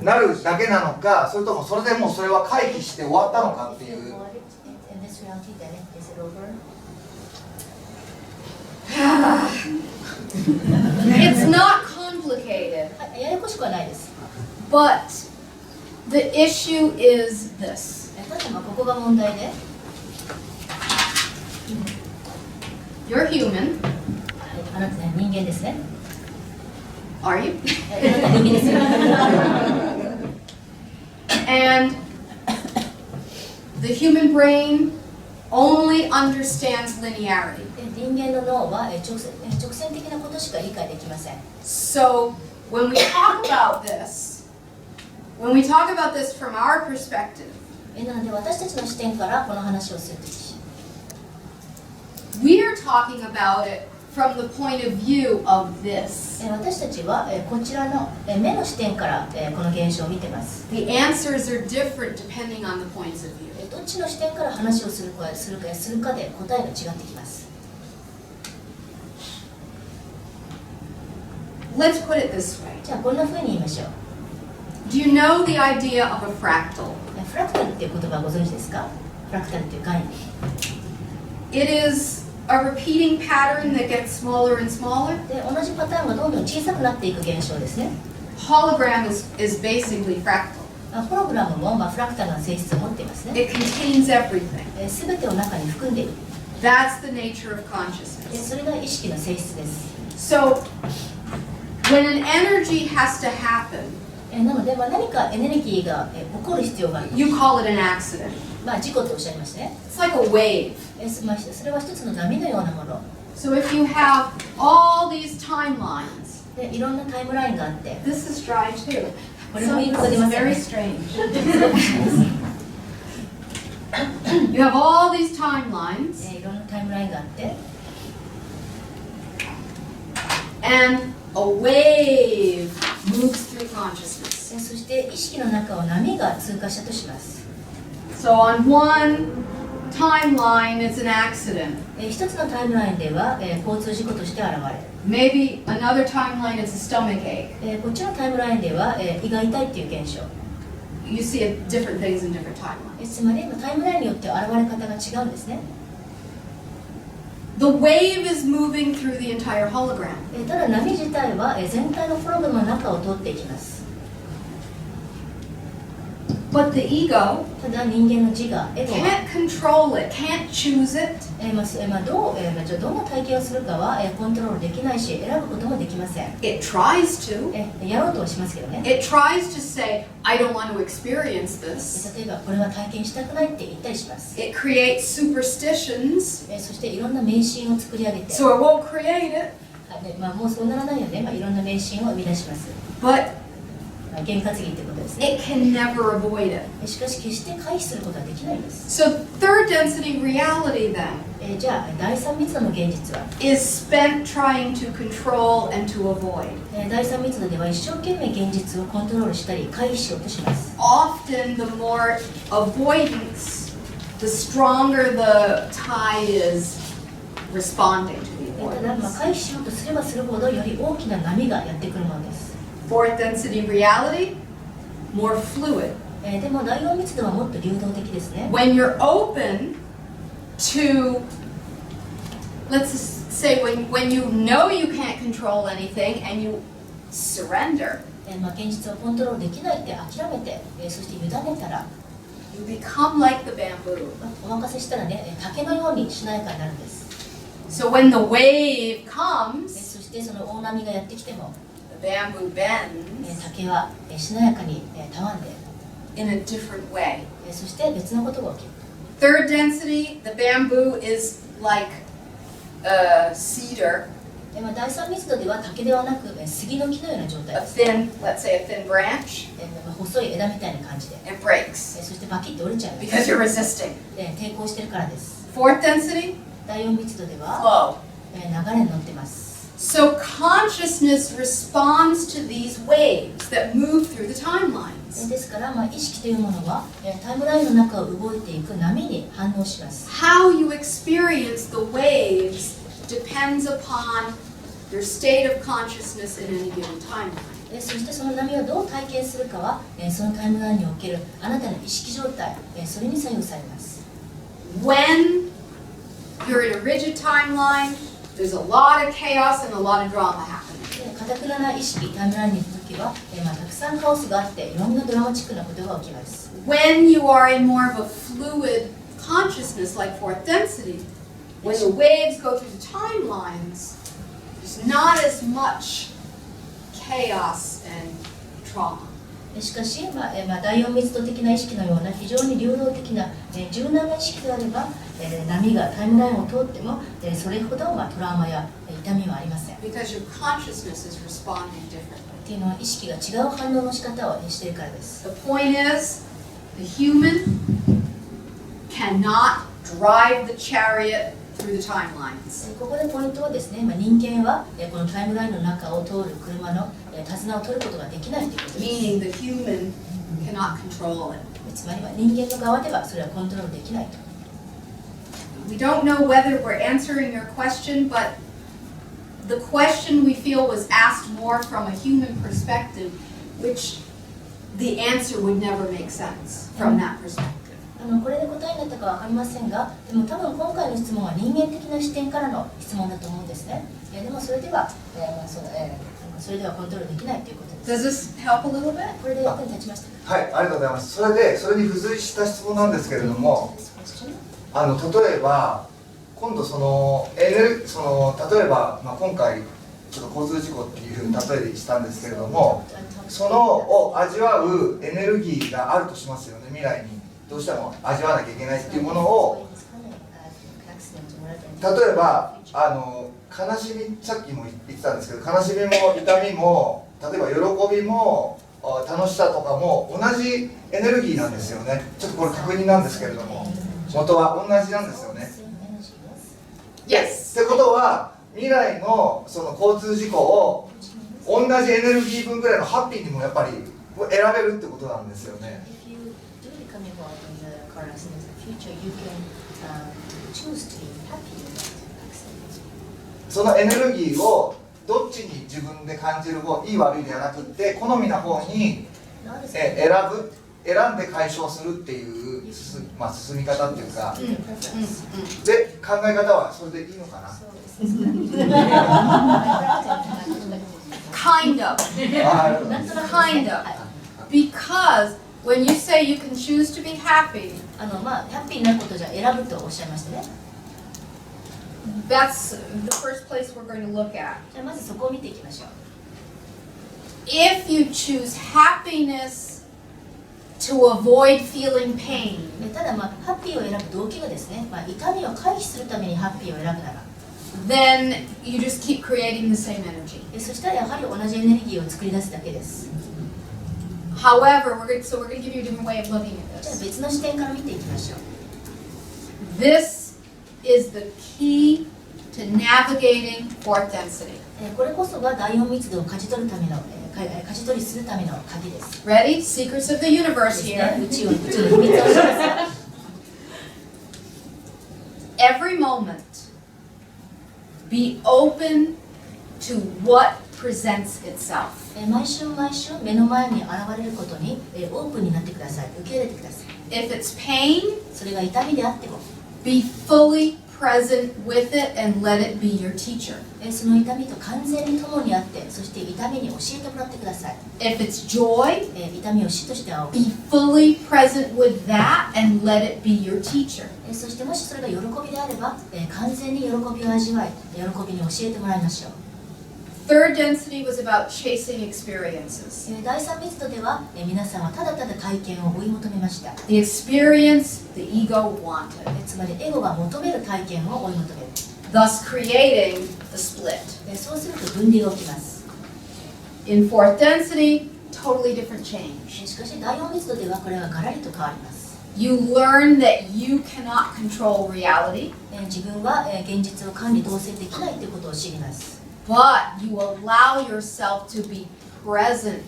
なるだけなのか、それともそれでもうそれは回避して終わったのかっていう。It's not complicated. ややこしくはないです。 But the issue is this. ただここが問題で。You're human. あなた人間ですね。Are you? あなた人間ですよ。And the human brain only understands linearity. 人間の脳は直線的なことしか理解できません。So when we talk about this from our perspective, なので私たちの視点からこの話をするとき、we are talking about it from the point of view of this. 私たちはこちらの目の視点からこの現象を見ています。The answers are different depending on the points of view. どっちの視点から話をするかで答えが違ってきます。Let's put it this way. じゃあこんな風に言いましょう。Do you know the idea of a fractal? フラクタルっていう言葉をご存知ですか？フラクタルっていう概念。It is a repeating pattern that gets smaller and smaller. で、同じパターンがどんどん小さくなっていく現象ですね。Hologram is basically fractal. ホログラムもフラクタルな性質を持っていますね。It contains everything. すべてを中に含んでいる。That's the nature of consciousness. それが意識の性質です。So, when an energy has to happen, なので、何かエネルギーが起こる必要がある。you call it an accident. 事故とおっしゃいましたね。It's like a wave. それは一つの波のようなもの。So if you have all these timelines, で、いろんなタイムラインがあって、 this is dry too. これ So もいい this こと出 is ますよ very ね。 strange. You have all these timelines, いろんなタイムラインがあって、 and a wave moves through consciousness. そして意識の中を波が通過したとします。 So on one timeline, it's an accident. 一つのタイムラインでは交通事故として現れる。 Maybe another timeline, it's a stomach ache. こっちのタイムラインでは胃が痛いっていう現象。 You see different things in different timelines. つまりタイムラインによって現れ方が違うんですね。 The wave is moving through the entire hologram. ただ波自体は全体のホログラムの中を通っていきます。 But the ego ただ人間の自我、エゴは can't control it, can't choose it. どんな体験をするかはコントロールできないし選ぶこともできません。 It tries to. やろうとはしますけどね。 It tries to say, I don't want to experience this. 例えばこれは体験したくないって言ったりします。 It creates superstitions, そしていろんな迷信を作り上げて、 so it won't create it. もうそうならないよね、いろんな迷信を生み出します。 But 験担ぎってことですね。 It can never avoid it. しかし決して回避することはできないんです。 So third density reality then じゃあ第三密度の現実は、 is spent trying to control and to avoid. 第三密度では一生懸命現実をコントロールしたり回避しようとします。 Often the more avoidance, the stronger the tide is responding to the ただ、 avoidance. 回避しようとすればするほどより大きな波がやってくるものです。 Fourth density reality, more fluid. でも第四密度はもっと流動的ですね。 When you're open to, let's say when you know you can't control anything and you surrender, 現実をコントロールできないって諦めて、そして委ねたら、 you become like the bamboo. お任せしたらね、竹のようにしなやかになるんです。 So when the wave comes, そしてその大波がやってきても、 the bamboo bends 竹はしなやかにたわんで、 in a different way. そして別のことが起きる。 Third density, the bamboo is like cedar, 第三密度では竹ではなく杉の木のような状態 a です。 thin, let's say a thin branch, 細い枝みたいな感じで、 it breaks そしてバキッと折れちゃいます。 because you're resisting. 抵抗してるからです。 Fourth density, 第四密度では flow. 流れに乗ってます。 So consciousness responds to these waves that move through the timelines. ですから、意識というものはタイムラインの中を動いていく波に反応します。 How you experience the waves depends upon your state of consciousness in any given timeline. そしてその波をどう体験するかは、そのタイムラインにおけるあなたの意識状態、それに左右されます。 When you're in a rigid timeline, there's a lot of chaos and a lot of drama happening. かたくなな意識、タイムラインに行くときは、たくさんカオスがあって、いろんなドラマチックなことが起きます。 When you are in more of a fluid consciousness like fourth density, when the waves go through the timelines, there's not as much chaos and trauma. しかし、第四密度的な意識のような非常に流動的な、柔軟な意識であれば、波がタイムラインを通っても、それほど、トラウマや痛みはありません。 Because your consciousness is responding differently. っていうのは意識が違う反応の仕方をしているからです。 The point is, the human cannot drive the chariot through the timelines. ここでポイントはですね、人間はこのタイムラインの中を通る車の手綱を取ることができないということです。 Meaning the human cannot control it. つまりは人間の側ではそれはコントロールできないと。 We don't know whether we're answering your question, but the question we feel was asked more from a human perspective, which the answer would never make sense from that perspective. これで答えになったかは分かりませんが、でも多分今回の質問は人間的な視点からの質問だと思うんですね。でもそれでは、それではコントロールできないということです。 Does this help a little bit? これで役に立ちましたか？はい、ありがとうございます。それに付随した質問なんですけれども、例えば今度例えば、今回ちょっと交通事故っていう例えでしたんですけれども、そのを味わうエネルギーがあるとしますよね。未来にどうしても味わわなきゃいけないっていうものを、例えば悲しみ、さっきも言ってたんですけど、悲しみも痛みも、例えば喜びも楽しさとかも同じエネルギーなんですよね。ちょっとこれ確認なんですけれども、元は同じなんですよね。 Yes. ってことは未来のその交通事故を同じエネルギー分ぐらいのハッピーにもやっぱり選べるってことなんですよね。そのエネルギーをどっちに自分で感じる方、いい悪いではなくって好みな方に選んで解消するっていう進み方っていうか、で考え方はそれでいいのかな。Kind of. Kind of. Because when you say you can choose to be happy, ハッピーになることじゃ選ぶとおっしゃいましたね。 that's the first place we're going to look at. じゃあまずそこを見ていきましょう。 If you choose happiness to avoid feeling pain, ただハッピーを選ぶ動機がですね、痛みを回避するためにハッピーを選ぶなら、 then you just keep creating the same energy. そしたらやはり同じエネルギーを作り出すだけです。However, so we're going to give you a different way of looking at じゃあ this. 別の視点から見ていきましょう。 This is the key to navigating fourth density. これこそが第4密度を舵取るための、舵取りするための鍵です。 Ready? Secrets of the universe ですね here. 宇宙の秘密を知りなさい。 Every moment, be open to what presents itself. 毎週毎週目の前に現れることにオープンになってください。受け入れてください。 If it's pain, それが痛みであっても、 be fully present with it and let it be your teacher. その痛みと完全に共にあって、そして痛みに教えてもらってください。 If it's joy, 痛みを死として仰ぐ。 be fully present with that and let it be your teacher. そしてもしそれが喜びであれば、完全に喜びを味わい、喜びに教えてもらいましょう。 Third density was about chasing experiences. 第3密度では、皆さんはただただ体験を追い求めました。 The experience the ego wanted, つまりエゴが求める体験を追い求める。 thus creating the split. そうすると分離が起きます。 In fourth density, totally different change. しかし第4密度ではこれはガラリと変わります。 You learn that you cannot control reality, 自分は現実を管理統制できないということを知ります。 but you allow yourself to be present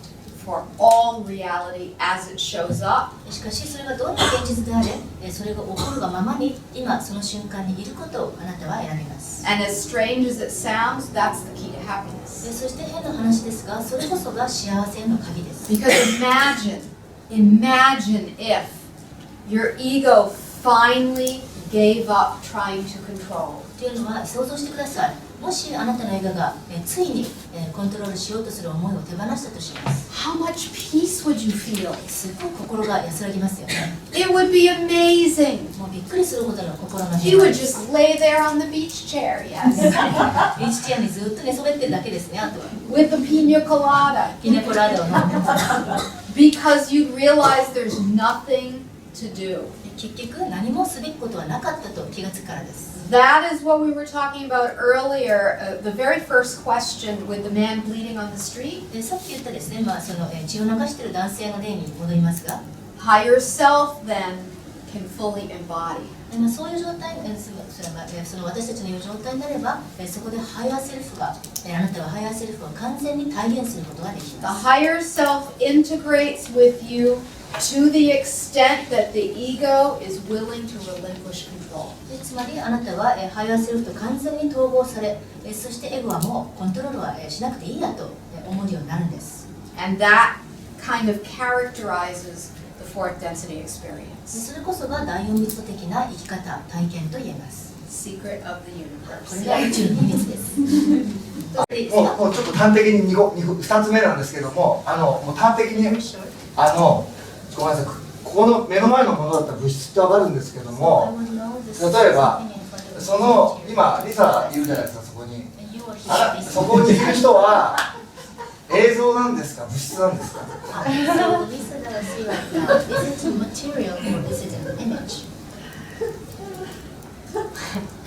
for all reality as it shows up. しかしそれがどんな現実であれ、それが起こるがままに今その瞬間にいることをあなたは選びます。 And as strange as it sounds, that's the key to happiness. そして変な話ですが、それこそが幸せへの鍵です。 Because imagine if your ego finally gave up trying to control. というのは想像してください。もしあなたの映画がついにコントロールしようとする思いを手放したとします。 How much peace would you feel? すごい心が安らぎますよね。 It would be amazing. もうびっくりするほどの心の You 平和 would です。 just lay there on the beach chair, yes, ビーチチェアにずっと寝そべってるだけですね。あとは with the pina colada. ピネコラーダを飲んで Because you realize there's nothing to do. 結局何もすべきことはなかったと気がつくからです。 That is what we were talking about earlier. The very first question with the man bleeding on the street. でさっき言ったですね、その血を流している男性の例に戻りますが、 Higher self then can fully embody. そういう状態、その私たちのいう状態になれば、そこでハイヤーセルフが、あなたはハイヤーセルフを完全に体現することができ The ます。 higher self integrates with you to the extent that the ego is willing to relinquish control. つまりあなたはハイヤーセルフと完全に統合され、そしてエゴはもうコントロールはしなくていいやと思うようになるんです。 And that kind of characterizes the fourth density experience. それこそが第4密度的な生き方、体験と言えます。 Secret of the こ universe. れが宇宙の秘密です。でもうちょっと端的に2つ目なんですけども、もう端的にごめんなさい、ここの目の前のものだったら物質ってわかるんですけども、例えばその今リサいるじゃないですか、そこに。そこにいる人は映像なんですか、物質なんですか。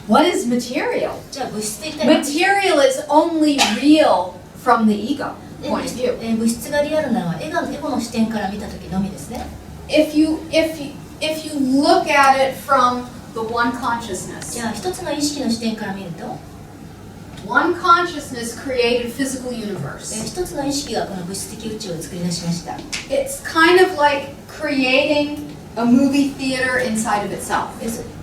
What is material? じゃあ物質って一体何でしょう。 Material is only real from the ego point of view. 物質がリアルなのはエゴの視点から見た時のみですね。If you look at it from the one じ consciousness, ゃあ一つの意識の視点から見ると、 one consciousness created physical universe. 一つの意識がこの物質的宇宙を作り出しました。 It's kind of like creating a movie theater inside of itself.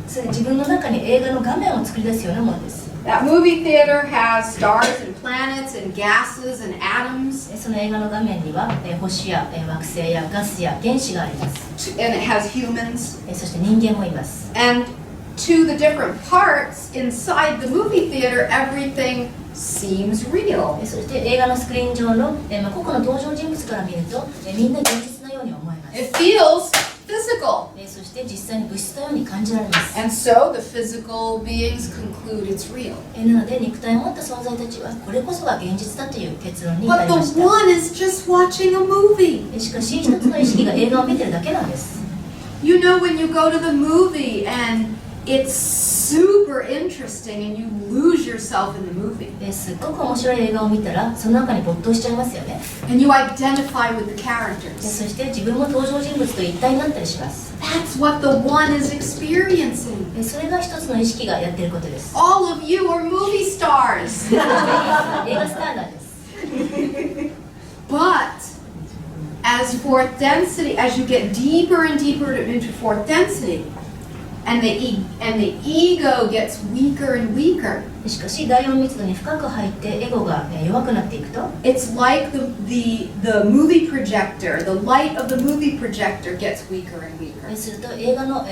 それ自分の中に映画の画面を作り出すようなものです。 That movie theater has stars and planets and gases and atoms, その映画の画面には星や惑星やガスや原子があります。 and it has humans. そして人間もいます。 And to the different parts inside the movie theater, everything seems real. そして映画のスクリーン上の個々の登場人物から見るとみんな現実のように思えます。 It feels physical. そして実際に物質のように感じられます。 And so the physical beings conclude it's real. なので肉体を持った存在たちはこれこそが現実だという結論に至 But りまし the た。 one is just watching a movie. しかし一つの意識が映画を見てるだけなんです。 You know, when you go to the movie and it's super interesting and you lose yourself in the movie. すっごく面白い映画を見たらその中に没頭しちゃいますよね。 And you identify with the そ characters. して自分も登場人物と一体になったりします。 That's what the one is experiencing. それが一つの意識がやっていることです。 All of you are movie stars. 映画スターなんです。 But as fourth density, as you get deeper and deeper into fourth density, and the ego gets weaker and weaker, しかし第4密度に深く入ってエゴが弱くなっていくと、 it's like the movie projector, the light of the movie projector gets weaker and weaker. すると映画の、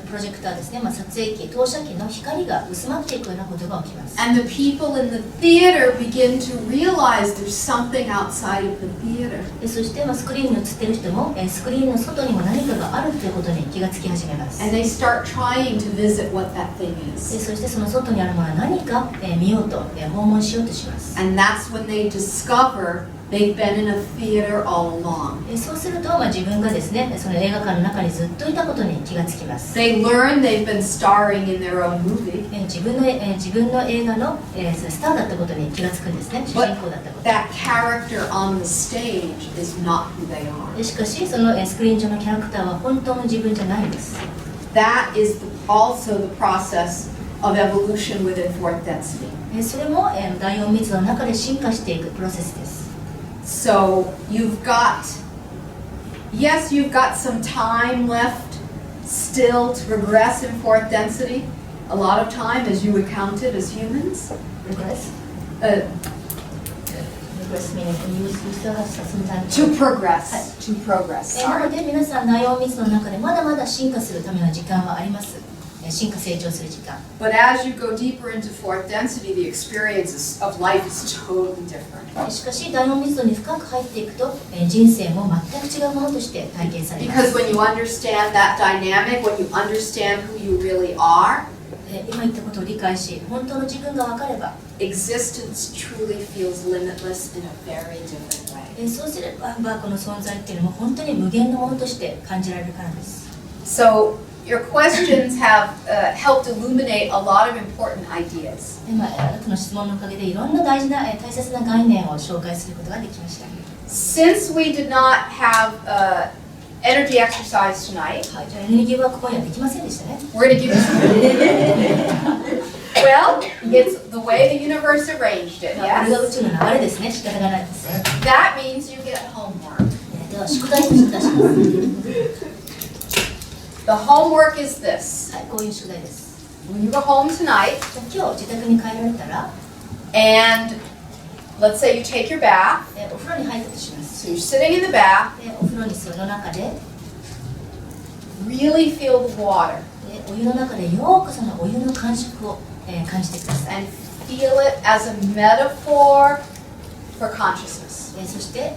プロジェクターですね、撮影機、投射機の光が薄まっていくようなことが起きます。 And the people in the theater begin to realize there's something outside of the theater. そして、スクリーンに映っている人も、スクリーンの外にも何かがあるということに気がつき始めます。 And they start trying to visit what that thing is. そしてその外にあるものは何か、見ようと、訪問しようとします。 And that's when they discover they've been in a theater all along. そうすると、自分がですね、その映画館の中にずっといたことに気がつきます。 They learn they've been starring in their own movie. 自分の映画の、スターだったことに気がつくんですね、主人公だったこと。 That character on the stage is not who they are. しかし、そのスクリーン上のキャラクターは本当の自分じゃないんです。 That is also the process of evolution within fourth density. それも、第4密度の中で進化していくプロセスです。 So you've got some time left still to progress in fourth density. A lot of time, as you would count it as humans. Regress meaning you still have some time To progress. To progress. なの Sorry. で皆さん第4密度の中でまだまだ進化するための時間はあります。進化成長する時間。 But as you go deeper into fourth density, the experiences of life is totally different. しかし第4密度に深く入っていくと人生も全く違うものとして体験されま Because す。 when you understand that dynamic, when you understand who you really are, 今言ったことを理解し、本当の自分が分かれば、 existence truly feels limitless in a very different way. そうすればこの存在っていうのも本当に無限のものとして感じられるからです。 So your questions have helped illuminate a lot of important ideas. あなたの質問のおかげでいろんな大切な概念を紹介することができました。 Since we did not have energy exercise tonight, はい、じゃあエネルギーワーク今夜できませんでしたね。 we're going to give you some. Well, it's the way the universe arranged it, これが宇 yes? 宙の流れですね。仕方がないです。 That means you get homework. では宿題を出します。 The homework is this. はい、こういう宿題です。 When you go home tonight, 今日自宅に帰られたら、 and let's say you take your bath, お風呂に入ったとします。 so you're sitting in the bath, でお風呂にその中で、 really feel the water お湯の中でよくそのお湯の感触を、感じてください。 and feel it as a metaphor for consciousness. そして、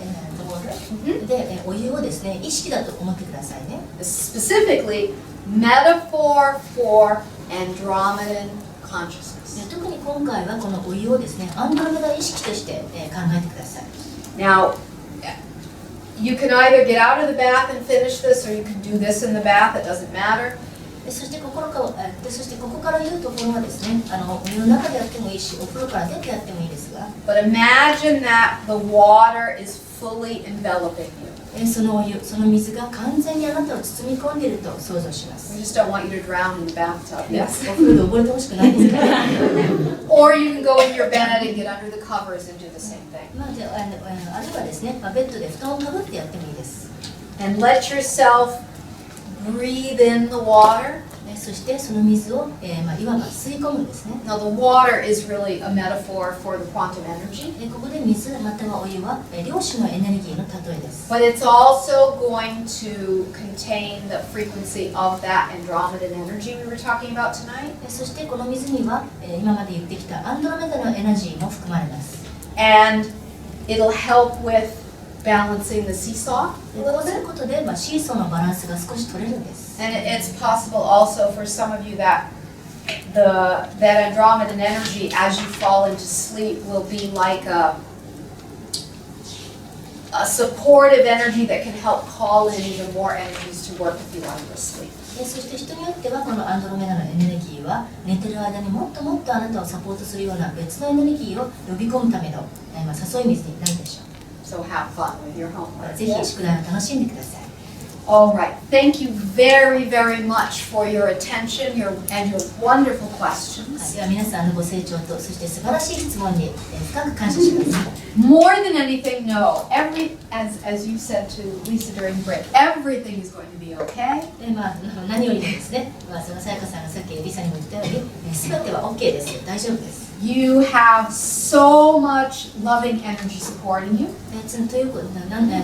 で、お湯をですね、意識だと思ってくださいね。 Specifically, metaphor for Andromedan consciousness. で特に今回はこのお湯をですね、アンドロメダ意識として、考えてください。 Now, you can either get out of the bath and finish this, or you can do this in the bath. It doesn't matter. でそしてここから言うところはですね、お湯の中でやってもいいし、お風呂から出てやってもいいですが、 But imagine that the water is fully enveloping you. そのお湯、その水が完全にあなたを包み込んでいると想像しま We す。 just don't want you to drown in the bathtub. お Yes. 風呂で溺れてほしくないですからね。Or you can go in your bed and get under the covers and do the same thing. あるいはですね、ベッドで布団をかぶってやってもいいです。 And let yourself breathe in the water. そしてその水を、いわば吸い込むんですね。 Now the water is really a metaphor for the quantum energy. ここで水またはお湯は量子のエネルギーの例えです。 But it's also going to contain the frequency of that Andromedan energy we were talking about tonight. そしてこの水には今まで言ってきたアンドロメダのエナジーも含まれます。 And it'll help with balancing the seesaw a こ little うする bit. ことで、シーソーのバランスが少し取れるんです。 And it's possible also for some of you that that Andromedan energy as you fall into sleep will be like a supportive energy that can help call in even more energies to work with you while you're asleep. そして人によってはこのアンドロメダのエネルギーは寝てる間にもっともっとあなたをサポートするような別のエネルギーを呼び込むための誘い水になるでしょ So have fun with your う。 homework. ぜひ宿題を楽しんでください。 All right. Thank you very, very much for your attention and your wonderful はい questions. では皆さんのご成長とそして素晴らしい質問に深く感謝します。 More than anything, no. As you said to Lisa during break, everything is going to be okay. で何よりもですね、そのさやかさんがさっきリサにも言ったように、すべては OK です。大丈夫です。 You have so much loving energy supporting you. ということ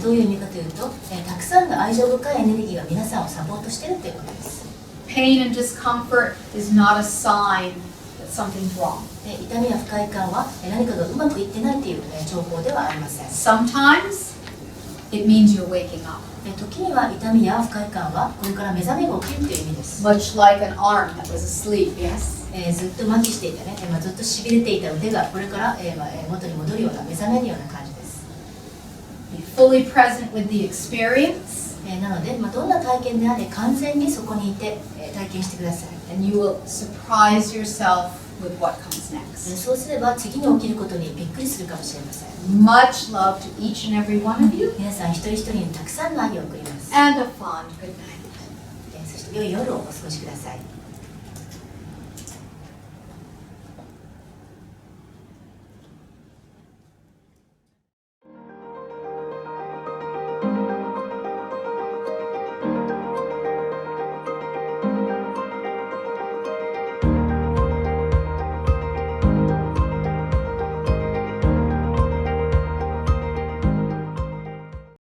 どういう意味かというと、たくさんの愛情深いエネルギーが皆さんをサポートしているということです。 Pain and discomfort is not a sign that something's wrong. 痛みや不快感は何かがうまくいってないという兆候ではありません。 Sometimes it means you're waking up. 時には痛みや不快感はこれから目覚めが起きるという意味です。 Much like an arm that was asleep, yes? ずっと麻痺していたね、ずっとしびれていた腕がこれから元に戻るような目覚めるような感じです。 Be fully present with the experience. なので、どんな体験であれ完全にそこにいて体験してください。 And you will surprise yourself with what comes next. そうすれば次に起きることにびっくりするかもしれません。 Much love to each and every one of you. 皆さん一人一人にたくさんの愛を送ります。 And a fond good night. そして良い夜をお過ごしください。